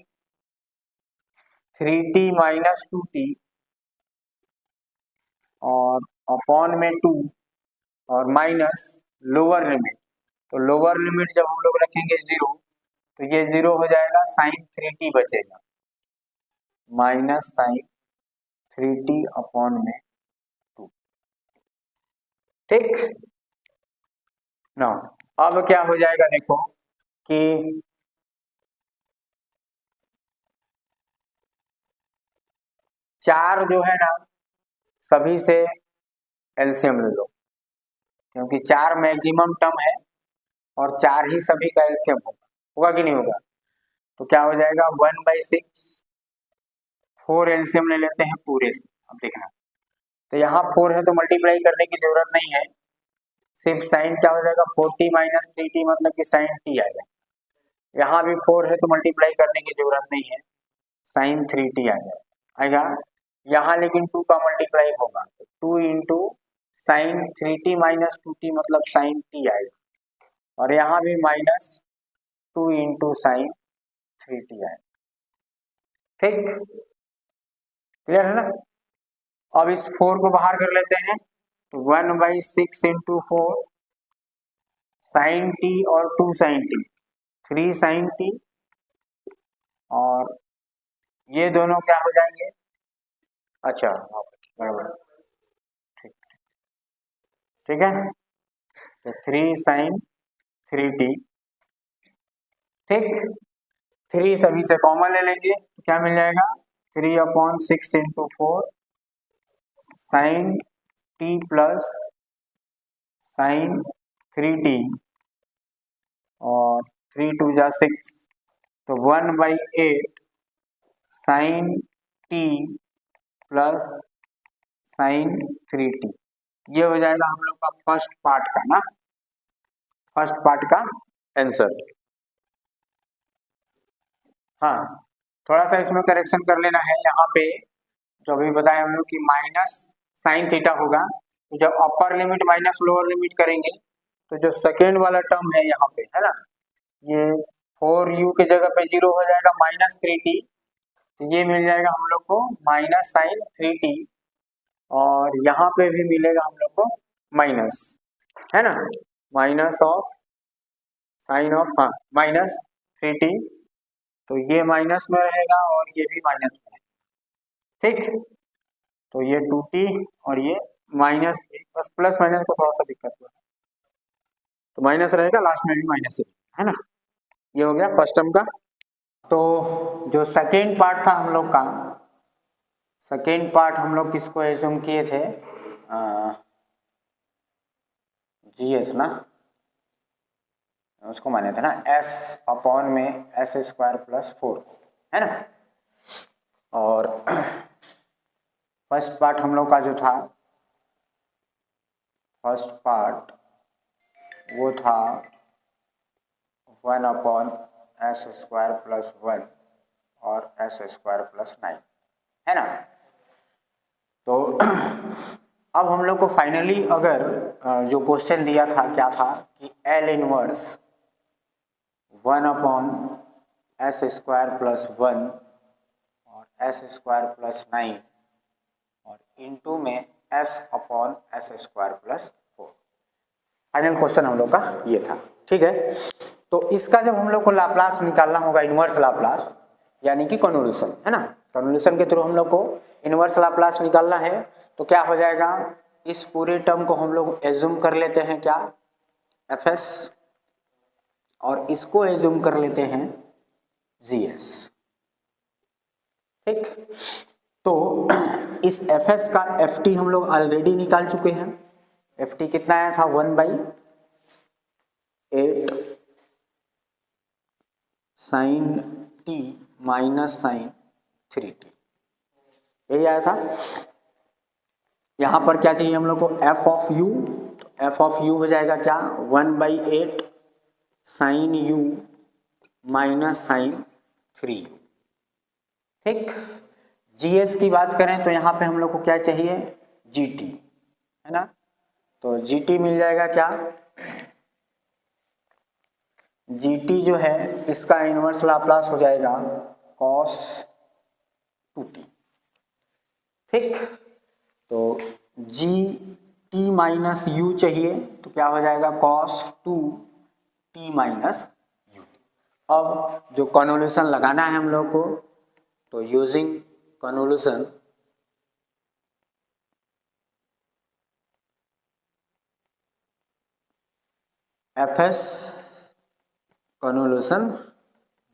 3t माइनस 2t और अपॉन में 2 और माइनस लोअर लिमिट, तो लोअर लिमिट जब हम लोग रखेंगे 0 तो ये 0 हो जाएगा, साइन 3t बचेगा माइनस साइन 3t अपॉन में 2, ठीक ना। अब क्या हो जाएगा देखो कि 4 जो है ना सभी से एलसीएम ले लो, क्योंकि 4 मैक्सिमम टर्म है और 4 ही सभी का एलसीएम होगा, होगा कि नहीं होगा। तो क्या हो जाएगा 1/6, 4 एलसीएम ले लेते हैं पूरे से। अब देखना, तो यहाँ 4 है तो मल्टीप्लाई करने की जरूरत नहीं है, सिर्फ साइन क्या हो जाएगा 4t माइनस 3t, मतलब कि साइन t आ जाएगा। यहाँ भी 4 है तो मल्टीप्लाई करने की जरूरत नहीं है, साइन 3t आ जाएगा। यहाँ लेकिन 2 का मल्टीप्लाई होगा तो 2 into sine 3t minus 2t, मतलब साइन t आएगा, और यहाँ भी माइनस 2 इंटू साइन 3t आएगा। ठीक, क्लियर है ना। अब इस 4 को बाहर कर लेते हैं, तो 1/6 इंटू 4 साइन t और 2 साइन t, 3 साइन t, और ये दोनों क्या हो जाएंगे, अच्छा बराबर, ठीक, ठीक है, तो 3 साइन 3t, ठीक, 3 सभी से कॉमन ले लेंगे तो क्या मिल जाएगा 3/6 into 4 sine t plus sine 3t, और 3 2 जा 6, तो 1/8 sign t plus sine 3t। ये हो जाएगा हम लोग का फर्स्ट पार्ट का ना, फर्स्ट पार्ट का आंसर। हाँ, थोड़ा सा इसमें करेक्शन कर लेना है, यहाँ पे जो अभी बताया हम लोग कि माइनस साइन थीटा होगा, तो जब upper limit minus lower limit करेंगे तो जो सेकेंड वाला टर्म है यहाँ पे है ना, ये 4u के जगह पे 0 हो जाएगा माइनस 3t, तो ये मिल जाएगा हम लोग को माइनस साइन 3t, और यहाँ पे भी मिलेगा हम लोग को माइनस, है ना, माइनस ऑफ साइन ऑफ, हाँ माइनस 3t, तो ये माइनस में रहेगा और ये भी माइनस में रहेगा। ठीक, तो ये 2t और ये माइनस 3, बस प्लस माइनस को थोड़ा सा दिक्कत हुआ, तो माइनस रहेगा, लास्ट में भी माइनस है ना। ये हो गया फर्स्ट टर्म का। तो जो सेकेंड पार्ट था हम लोग का, सेकेंड पार्ट हम लोग किसको एज्यूम किए थे, जीएस ना, उसको माने थे ना s अपॉन में s² प्लस 4, है ना। और फर्स्ट पार्ट हम लोग का जो था, फर्स्ट पार्ट वो था 1/s² प्लस 1 और s² प्लस 9, है ना। तो अब हम लोग को फाइनली अगर जो क्वेश्चन दिया था क्या था कि L इनवर्स 1/s² प्लस 1 और s² प्लस 9 और इनटू में s/s² प्लस 4, फाइनल क्वेश्चन हम लोग का ये था। ठीक है, तो इसका जब हम लोग को लाप्लास निकालना होगा, इनवर्स लाप्लास यानी कि कन्वोल्यूशन, है ना, कन्वोल्यूशन के थ्रू हम लोग को इनवर्स लाप्लास निकालना है, तो क्या हो जाएगा, इस पूरे टर्म को हम लोग एज्यूम कर लेते हैं क्या, fs, और इसको एज्यूम कर लेते हैं gs। ठीक, तो इस fs का ft हम लोग ऑलरेडी निकाल चुके हैं, ft कितना आया था 1/8 sign t minus sign 3t, यही आया था। यहां पर क्या चाहिए हम लोग को f ऑफ u, तो f ऑफ u हो जाएगा क्या 1/8 sign u minus sine 3u। ठीक, gs की बात करें तो यहाँ पे हम लोग को क्या चाहिए gt, है ना, तो gt मिल जाएगा क्या, gt जो है इसका इनवर्स लाप्लास हो जाएगा cos 2t। ठीक, तो gt माइनस u चाहिए तो क्या हो जाएगा cos 2t माइनस u। अब जो कन्वोल्यूशन लगाना है हम लोग को, तो using convolution fs convolution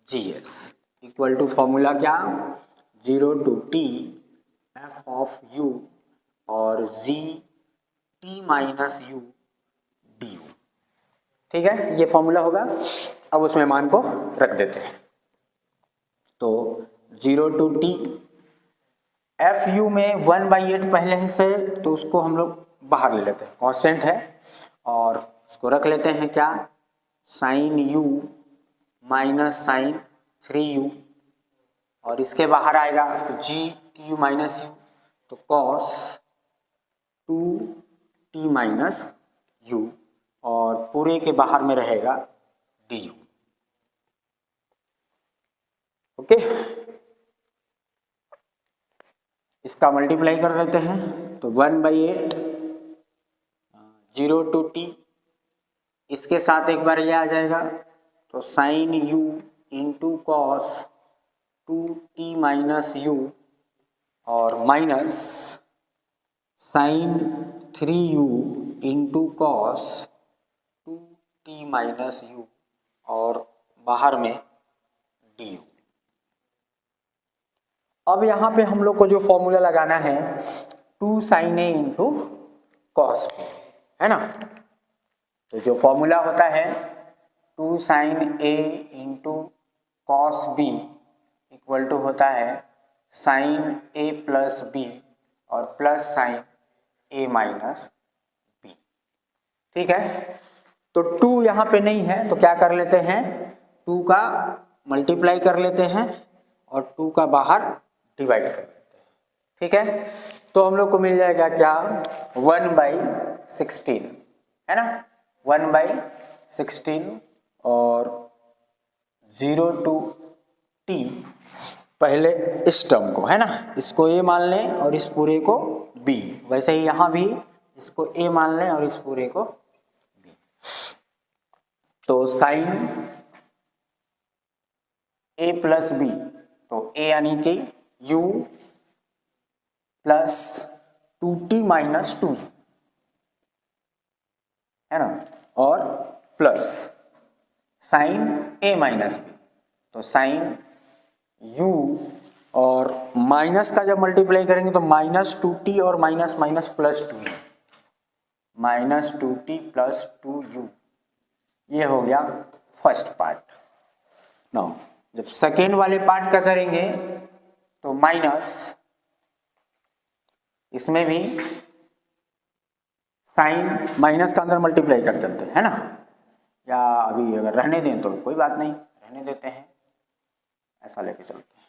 gs equal to formula क्या 0 to t F of U और G T minus U D U. ठीक है, ये फॉर्मूला होगा। अब उसमें मान को रख देते हैं। तो 0 टू टी एफ यू में 1/8 पहले से, तो उसको हम लोग बाहर ले लेते हैं, कांस्टेंट है, और उसको रख लेते हैं क्या, sign you minus sine 3u, और इसके बाहर आएगा तो G T U minus you, तो कॉस 2t माइनस यू, और पूरे के बाहर में रहेगा डी यू। ओके, इसका मल्टीप्लाई कर देते हैं, तो 1/8 0 टू टी, इसके साथ एक बार ये आ जाएगा, तो sine U into cos 2t minus you, और minus sine 3u into cos 2t minus you, और बाहर में डी यू। अब यहाँ पे हम लोग को जो फॉर्मूला लगाना है 2 sine a into cos b, है ना। तो जो फॉर्मूला होता है 2 sine a into cos b equal to होता है साइन ए प्लस बी और प्लस साइन ए माइनस बी। ठीक है, तो 2 यहाँ पे नहीं है, तो क्या कर लेते हैं, 2 का मल्टीप्लाई कर लेते हैं और 2 का बाहर डिवाइड कर लेते हैं। ठीक है, तो हम लोग को मिल जाएगा क्या, 1/16, है ना, 1/16, और 0 टू टी, पहले इस टर्म को, है ना, इसको ए मान लें और इस पूरे को बी, वैसे ही यहाँ भी इसको ए मान लें और इस पूरे को बी। तो साइन ए प्लस बी, तो ए यानी कि u plus 2t minus 2u, है ना, और plus sine a minus B, तो साइन u, और माइनस का जब मल्टीप्लाई करेंगे तो माइनस 2t और minus minus plus 2u, minus 2t plus 2u, ये हो गया फर्स्ट पार्ट। नाउ जब सेकेंड वाले पार्ट का करेंगे तो माइनस, इसमें भी साइन माइनस का अंदर मल्टीप्लाई कर चलते हैं, है ना, या अभी अगर रहने दें तो कोई बात नहीं, रहने देते हैं, ऐसा लेके चलते हैं।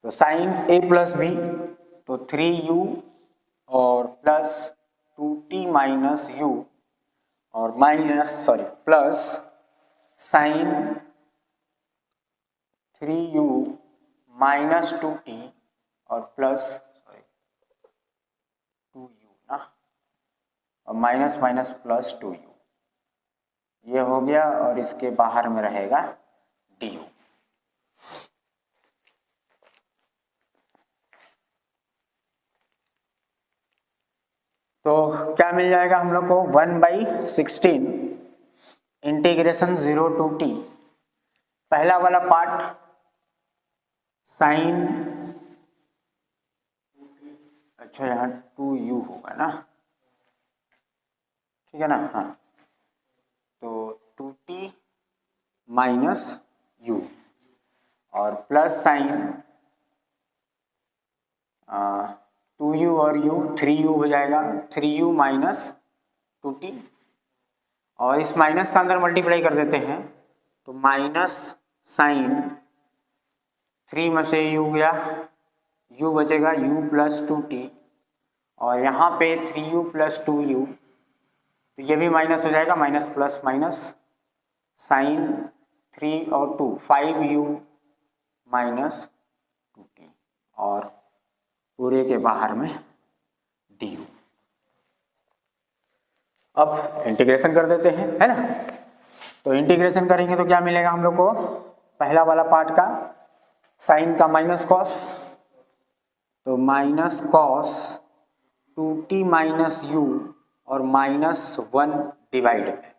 तो साइन ए प्लस बी, तो 3u और प्लस 2t माइनस u, और minus plus sign 3u minus 2t और प्लस 2u ना, और माइनस माइनस प्लस 2u, ये हो गया, और इसके बाहर में रहेगा du। तो क्या मिल जाएगा हम लोग को, 1/16 इंटीग्रेशन 0 टू टी, पहला वाला पार्ट साइन, अच्छा यहाँ 2u होगा ना, ठीक है ना, हाँ, तो 2t माइनस u, और प्लस साइन 2u और u 3u हो जाएगा, 3u माइनस 2t, और इस माइनस का अंदर मल्टीप्लाई कर देते हैं, तो माइनस साइन 3 में से u गया, u बचेगा u प्लस 2t, और यहाँ पे 3u प्लस 2u, तो ये भी माइनस हो जाएगा, माइनस प्लस माइनस, साइन 3 और 2 5u माइनस 2t, और पूरे के बाहर में du। अब इंटीग्रेशन कर देते हैं, है ना। तो इंटीग्रेशन करेंगे तो क्या मिलेगा हम लोग को, पहला वाला पार्ट का साइन का माइनस कॉस, तो minus cos 2t minus u और -1 डिवाइड में,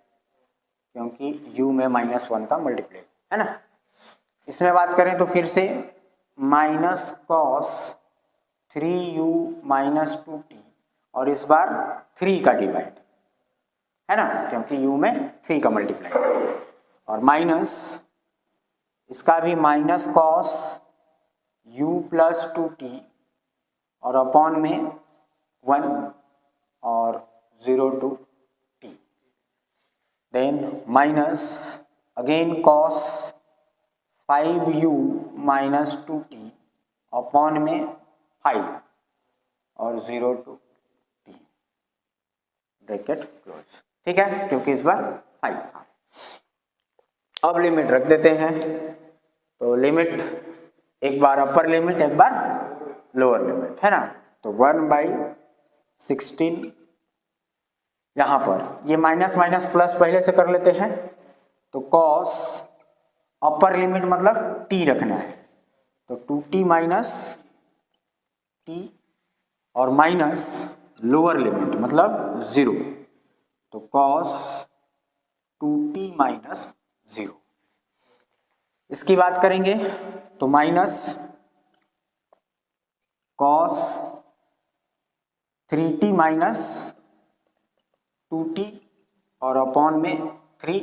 क्योंकि u में -1 का मल्टीप्लाई, है ना। इसमें बात करें तो फिर से minus cos 3u minus 2t और इस बार 3 का डिवाइड, है ना, क्योंकि u में 3 का मल्टीप्लाई, और माइनस इसका भी minus cos u plus 2t और अपॉन में 1 और 0 to t, then minus again cos 5u minus 2t upon में 5 और 0 to t, ब्रैकेट क्लोज। ठीक है, क्योंकि इस बार 5 था। अब लिमिट रख देते हैं, तो लिमिट एक बार अपर लिमिट एक बार लोअर लिमिट, है ना, तो 1/16 यहाँ पर ये माइनस माइनस प्लस पहले से कर लेते हैं, तो कॉस अपर लिमिट मतलब t रखना है, तो 2t माइनस t और माइनस लोअर लिमिट मतलब 0, तो कॉस 2t माइनस 0। इसकी बात करेंगे तो minus cos 3t minus 2t और अपॉन में 3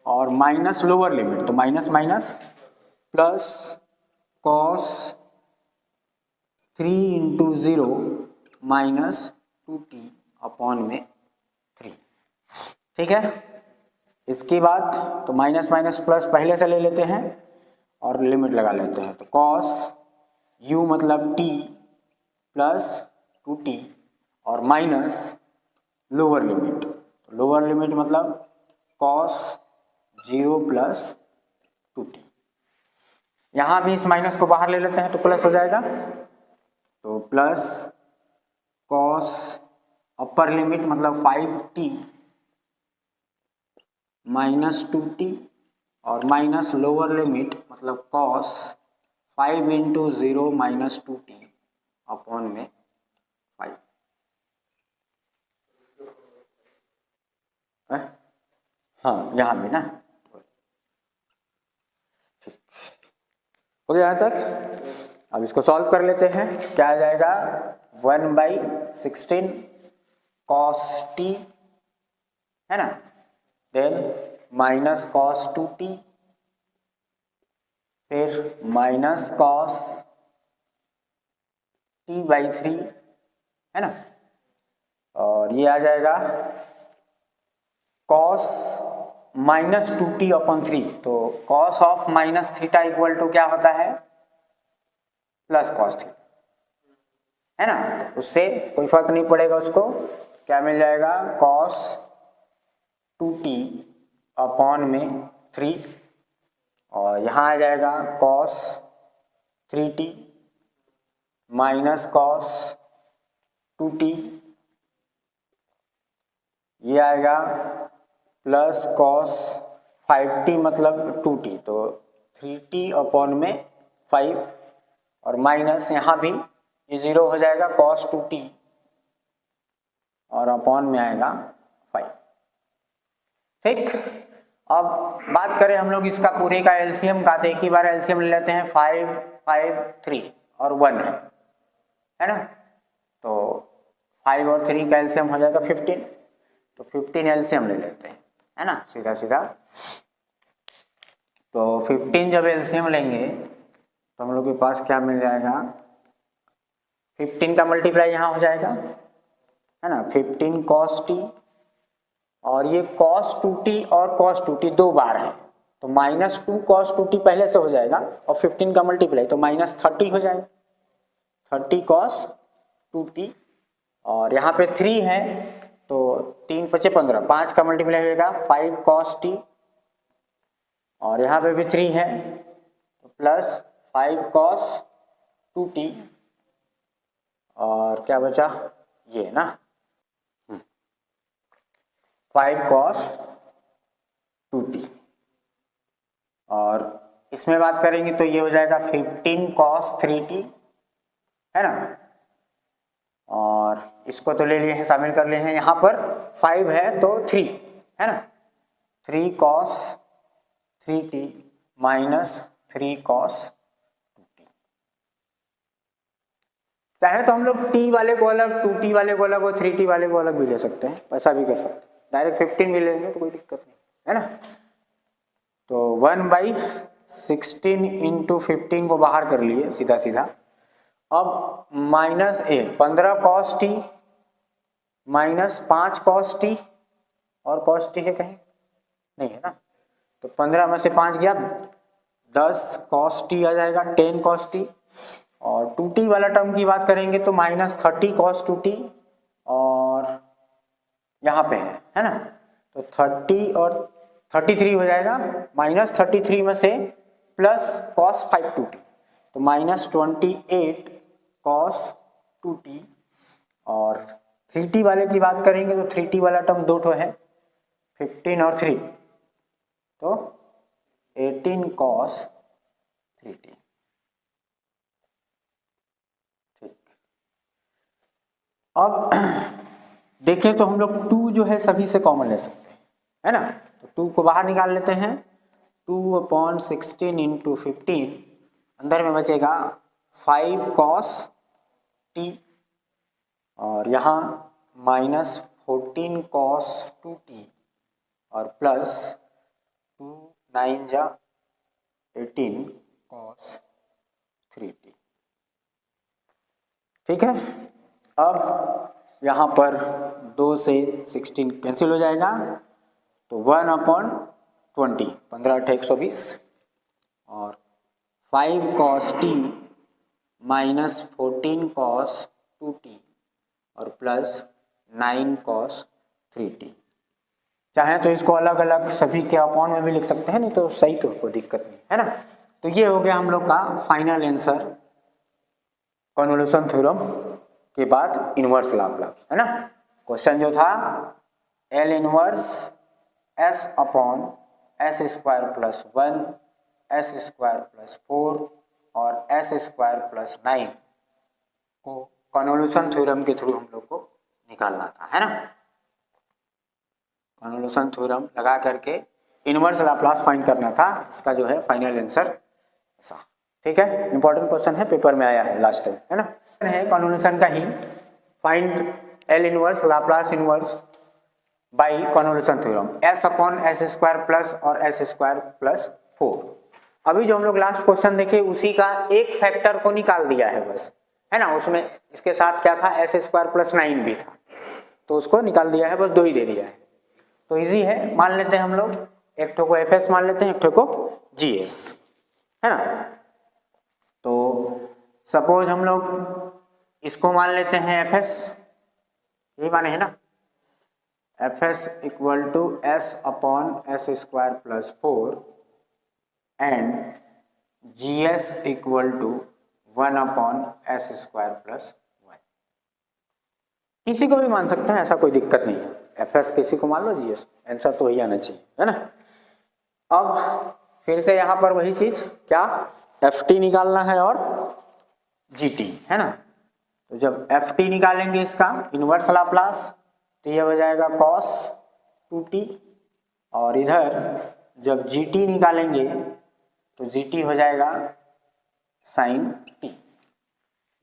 और माइनस लोअर लिमिट, तो minus minus plus cos 3 into 0 minus 2t upon में 3। ठीक है, इसके बाद तो माइनस माइनस प्लस पहले से ले लेते हैं और लिमिट लगा लेते हैं, तो कॉस u मतलब t प्लस 2t और माइनस लोअर लिमिट, तो लोअर लिमिट मतलब कॉस 0 प्लस 2t। यहाँ भी इस माइनस को बाहर ले लेते हैं तो प्लस हो जाएगा, तो प्लस कॉस अपर लिमिट मतलब 5t माइनस 2t और माइनस लोअर लिमिट मतलब cos 5 into 0 minus 2t upon में 5। हाँ, यहाँ भी ना, ठीक हो गया यहाँ तक। अब इसको सॉल्व कर लेते हैं, क्या आ जाएगा 1/16 कॉस t, है ना, देन माइनस कॉस 2t, फिर माइनस कॉस t/3, है ना, और ये आ जाएगा कॉस माइनस 2t अपॉन 3, तो cos of minus theta equal to क्या होता है प्लस कॉस थीटा, है ना, उससे कोई फर्क नहीं पड़ेगा, उसको क्या मिल जाएगा कॉस 2t अपॉन में 3 और यहाँ आ जाएगा cos 3t minus cos 2t, ये आएगा प्लस कॉस 5t मतलब 2t, तो 3t अपॉन में 5 और माइनस यहाँ भी ये 0 हो जाएगा कॉस 2t और अपॉन में आएगा 5। ठीक, अब बात करें हम लोग इसका पूरे का एलसीएम का, तो एक ही बार एलसीएम ले लेते हैं, 5 5 3 और 1 है ना, तो 5 और 3 का एलसीएम हो जाएगा 15, तो 15 एलसीएम ले लेते हैं, है ना, सीधा सीधा, तो 15 जब एलसीएम लेंगे तो हम लोग के पास क्या मिल जाएगा, 15 का मल्टीप्लाई यहाँ हो जाएगा, है ना, 15 कॉस t और ये cos 2t और cos 2t 2 बार है, तो माइनस 2 cos 2t पहले से हो जाएगा और 15 का मल्टीप्लाई तो माइनस 30 हो जाएगा, 30 cos 2t और यहाँ पे 3 है तो 3 × 5 = 15, 5 का मल्टीप्लाई होगा 5 cos t और यहाँ पे भी 3 है तो प्लस 5 cos 2t और क्या बचा ये ना 5 cos 2t और इसमें बात करेंगे तो ये हो जाएगा 15 cos 3t, है ना, और इसको तो ले लिए हैं, शामिल कर लिए हैं, यहाँ पर 5 है तो 3, है ना, 3 cos 3t minus 3 cos 2t। चाहे तो हम लोग टी वाले को अलग, 2t वाले को अलग और 3t वाले को अलग भी ले सकते हैं, ऐसा भी कर सकते हैं। डायरेक्ट 15 भी लेंगे तो कोई दिक्कत नहीं है ना। तो 1/16 इंटू 15 को बाहर कर लिए सीधा सीधा। अब -a 15 cos t minus 5 cos t, और cos t है कहीं नहीं है ना, तो 15 में से 5 गया 10 cos t आ जाएगा, 10 cos t। और 2t वाला टर्म की बात करेंगे तो -30 cos 2t, और यहाँ पे है ना, तो 30 और 33 हो जाएगा, -33 में से प्लस cos 5 2t, तो -28 cos 2t। और 3t वाले की बात करेंगे तो 3t वाला टर्म दो ठो है, 15 और 3, तो 18 cos 3t। ठीक, अब देखें तो हम लोग 2 जो है सभी से कॉमन ले सकते हैं, है ना, तो 2 को बाहर निकाल लेते हैं। 2/16 इंटू 15, अंदर में बचेगा 5 cos t, और यहाँ -14 cos 2t, और प्लस 2 9 जा 18 cos 3t। ठीक है, अब यहाँ पर 2 से 16 कैंसिल हो जाएगा, तो 1/20, 15 × 120, और 5 cos t -14 cos 2t, और प्लस 9 cos 3t। चाहे तो इसको अलग अलग सभी के अपॉन में भी लिख सकते हैं, नहीं तो सही, तो कोई दिक्कत नहीं है ना। तो ये हो गया हम लोग का फाइनल आंसर कन्वोल्यूशन थ्योरम के बाद इनवर्स लाप्लास, है ना। क्वेश्चन जो था L इनवर्स S/s² + 1 s² + 4 और s² + 9 को कन्वोल्यूशन थ्योरम के थ्रू हम लोग को निकालना था, है ना। कन्वोल्यूशन थ्योरम लगा करके इनवर्स लाप्लास फाइंड करना था, इसका जो है फाइनल आंसर ऐसा। ठीक है, इंपॉर्टेंट क्वेश्चन है, पेपर में आया है लास्ट टाइम, है ना। है कन्वोल्यूशन का ही, find L inverse Laplace inverse by convolution theorem S/s² plus और s² + 4। अभी जो हम लोग लास्ट क्वेश्चन देखे उसी का एक फैक्टर को निकाल दिया है बस, है ना। उसमें इसके साथ क्या था, s² + 9 भी था, तो उसको निकाल दिया है, बस 2 ही दे दिया है, तो इजी है। मान लेते हैं हम लोग, एक ठो को fs मान लेते हैं, एक ठो को gs, है ना। तो सपोज हम लोग इसको मान लेते हैं fs, यही माने है ना, fs = S/s² + 4 and gs = 1/s² + 1। किसी को भी मान सकते हैं, ऐसा कोई दिक्कत नहीं है, fs किसी को मान लो, gs, आंसर तो वही आना चाहिए, है ना। अब फिर से यहाँ पर वही चीज, क्या ft निकालना है और gt, है ना। तो जब ft निकालेंगे इसका इनवर्स लाप्लास, तो यह हो जाएगा cos 2t, और इधर जब gt निकालेंगे तो gt हो जाएगा sin t।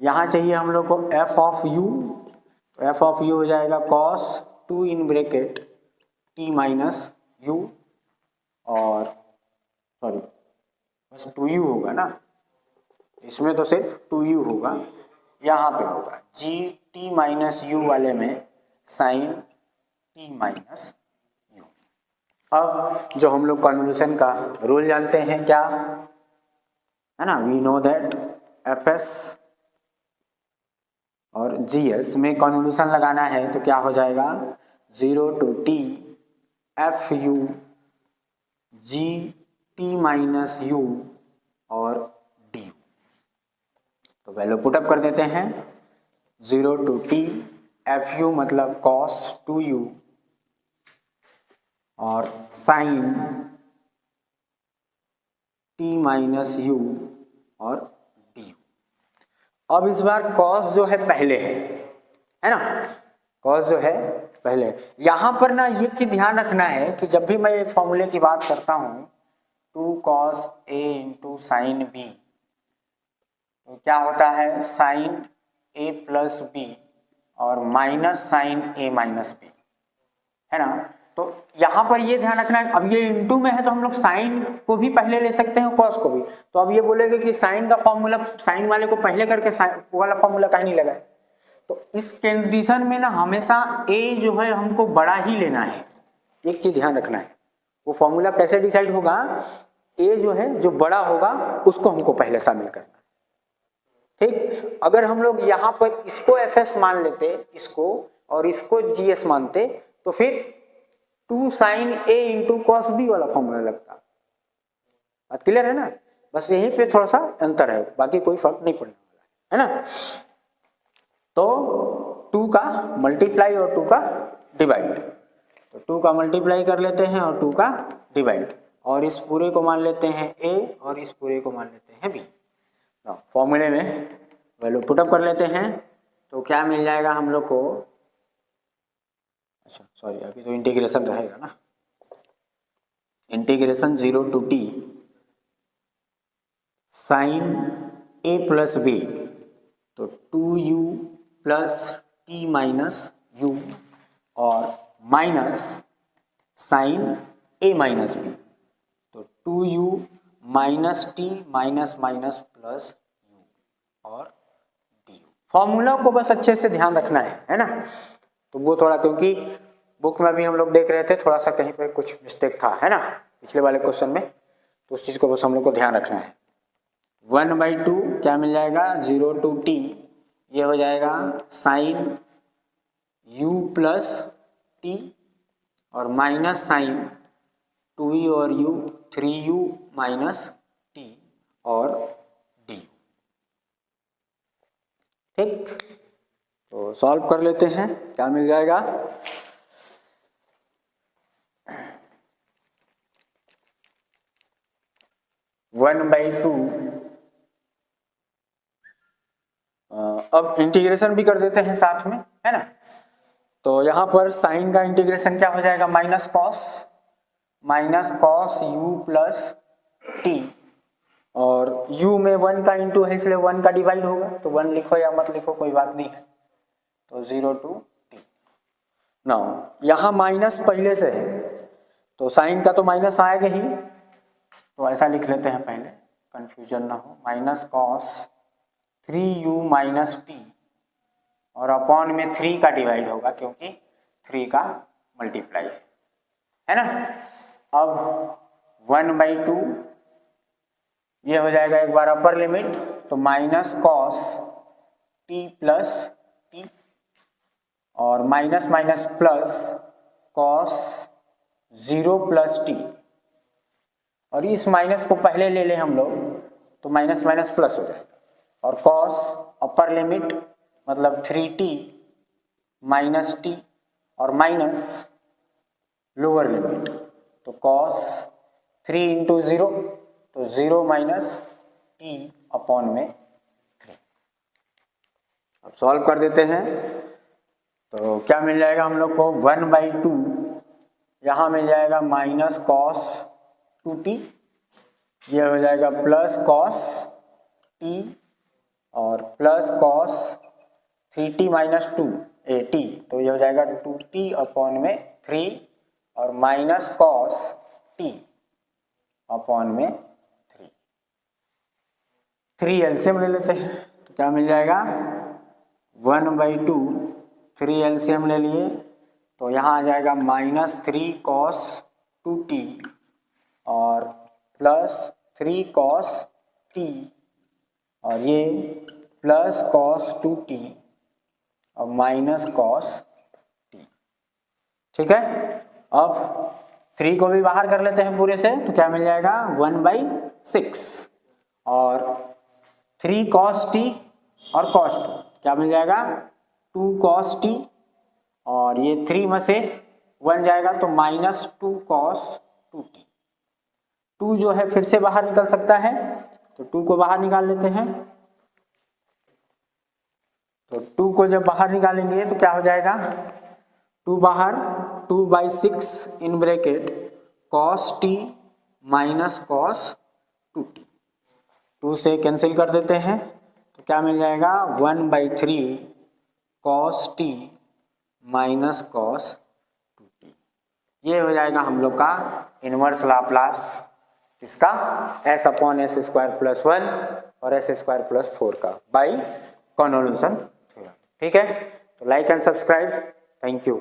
यहाँ चाहिए हम लोग को f ऑफ u, तो f ऑफ u हो जाएगा cos 2 t - u, और सॉरी बस 2u होगा ना, इसमें तो सिर्फ 2u होगा, यहाँ पे होगा gt - u वाले में sin t - u। अब जो हम लोग कन्वोल्यूशन का रूल जानते हैं क्या, है ना, वी नो दैट fs और gs में कन्वोल्यूशन लगाना है तो क्या हो जाएगा, 0 to t fu gt - u और du। तो वैल्यू पुटअप कर देते हैं, 0 to t fu मतलब cos 2u और sin t - u और du। अब इस बार cos जो है पहले है ना, cos जो है पहले। यहां पर ना ये चीज ध्यान रखना है कि जब भी मैं फॉर्मूले की बात करता हूं 2 cos a × sin b, तो क्या होता है sin ए प्लस बी और माइनस साइन ए माइनस बी, है ना। तो यहाँ पर ये ध्यान रखना है, अब ये इनटू में है तो हम लोग साइन को भी पहले ले सकते हैं, कॉस को भी। तो अब ये बोलेगे कि साइन का फॉर्मूला, साइन वाले को पहले करके साइन वाला फॉर्मूला कहीं नहीं लगाए। तो इस कंडीशन में ना हमेशा ए जो है हमको बड़ा ही लेना है। एक चीज ध्यान रखना है, वो फॉर्मूला कैसे डिसाइड होगा, ए जो है जो बड़ा होगा उसको हमको पहले शामिल करना, ठीक। अगर हम लोग यहाँ पर इसको एफ एस मान लेते, इसको और इसको जी एस मानते, तो फिर 2 sine a into cos B वाला फॉर्मूला लगता। बात क्लियर है ना, बस यहीं पे थोड़ा सा अंतर है, बाकी कोई फर्क नहीं पड़ने वाला है ना। तो 2 का मल्टीप्लाई और 2 का डिवाइड, तो 2 का मल्टीप्लाई कर लेते हैं और 2 का डिवाइड, और इस पूरे को मान लेते हैं ए और इस पूरे को मान लेते हैं बी। फॉर्मूले में वैल्यू पुटअप कर लेते हैं, तो क्या मिल जाएगा हम लोग को, अच्छा सॉरी अभी तो इंटीग्रेशन रहेगा ना, integration 0 to t sine a plus b, तो 2u plus t minus you और माइनस साइन ए माइनस बी, तो 2u minus t minus minus plus u और डी। फॉर्मूला को बस अच्छे से ध्यान रखना है ना। तो वो थोड़ा, क्योंकि बुक में भी हम लोग देख रहे थे थोड़ा सा कहीं पे कुछ मिस्टेक था, है ना, पिछले वाले क्वेश्चन में, तो उस चीज़ को बस हम लोग को ध्यान रखना है। 1/2 क्या मिल जाएगा, 0 टू टी, ये हो जाएगा साइन u प्लस टी और माइनस साइन 2u और u 3u माइनस टी और डी, ठीक। तो सॉल्व कर लेते हैं, क्या मिल जाएगा, वन बाई टू, अब इंटीग्रेशन भी कर देते हैं साथ में, है ना। तो यहाँ पर साइन का इंटीग्रेशन क्या हो जाएगा, minus cos u plus T, और u में 1 का इंटू है इसलिए 1 का डिवाइड होगा, तो 1 लिखो या मत लिखो कोई बात नहीं है, तो 0 टू टी। नाउ यहाँ माइनस पहले से है तो साइन का तो माइनस आएगा ही, तो ऐसा लिख लेते हैं पहले, कंफ्यूजन ना हो, minus cos 3u minus T और अपॉन में 3 का डिवाइड होगा क्योंकि 3 का मल्टीप्लाई है ना। अब 1/2 ये हो जाएगा एक बार अपर लिमिट, तो minus cos T plus T और minus minus plus cos 0 plus T, और इस माइनस को पहले ले लें हम लोग तो माइनस माइनस प्लस हो जाएगा, और कॉस अपर लिमिट मतलब 3t माइनस टी और माइनस लोअर लिमिट, तो कॉस 3 इंटू 0, तो 0 माइनस टी अपॉन में 3। अब सॉल्व कर देते हैं, तो क्या मिल जाएगा हम लोग को, 1/2 यहाँ मिल जाएगा माइनस कॉस 2t, यह हो जाएगा प्लस कॉस t और plus cos 3t minus 2t, तो ये हो जाएगा 2t अपॉन में 3 और माइनस कॉस t अपॉन में 3 एलसीएम ले लेते हैं, तो क्या मिल जाएगा 1/2, 3 एलसीएम ले लिए, तो यहाँ आ जाएगा माइनस 3 कॉस 2t और प्लस 3 कॉस t और ये प्लस कॉस 2t और माइनस कॉस t, ठीक है। अब 3 को भी बाहर कर लेते हैं पूरे से, तो क्या मिल जाएगा 1/6 और 3 कॉस t और कॉस 2 क्या मिल जाएगा 2 कॉस t और ये 3 में से 1 जाएगा तो माइनस 2 कॉस 2t। 2 जो है फिर से बाहर निकल सकता है, तो 2 को बाहर निकाल लेते हैं, तो 2 को जब बाहर निकालेंगे तो क्या हो जाएगा 2 बाहर, 2/6 in bracket cos t minus cos 2t, 2 से कैंसिल कर देते हैं, तो क्या मिल जाएगा 1/3 cos t minus cos 2t। ये हो जाएगा हम लोग का इनवर्स लाप्लास इसका s/s² + 1 और s² + 4 का बाई कन्वोल्यूशन थ्योरम। ठीक है, तो like and subscribe. Thank you.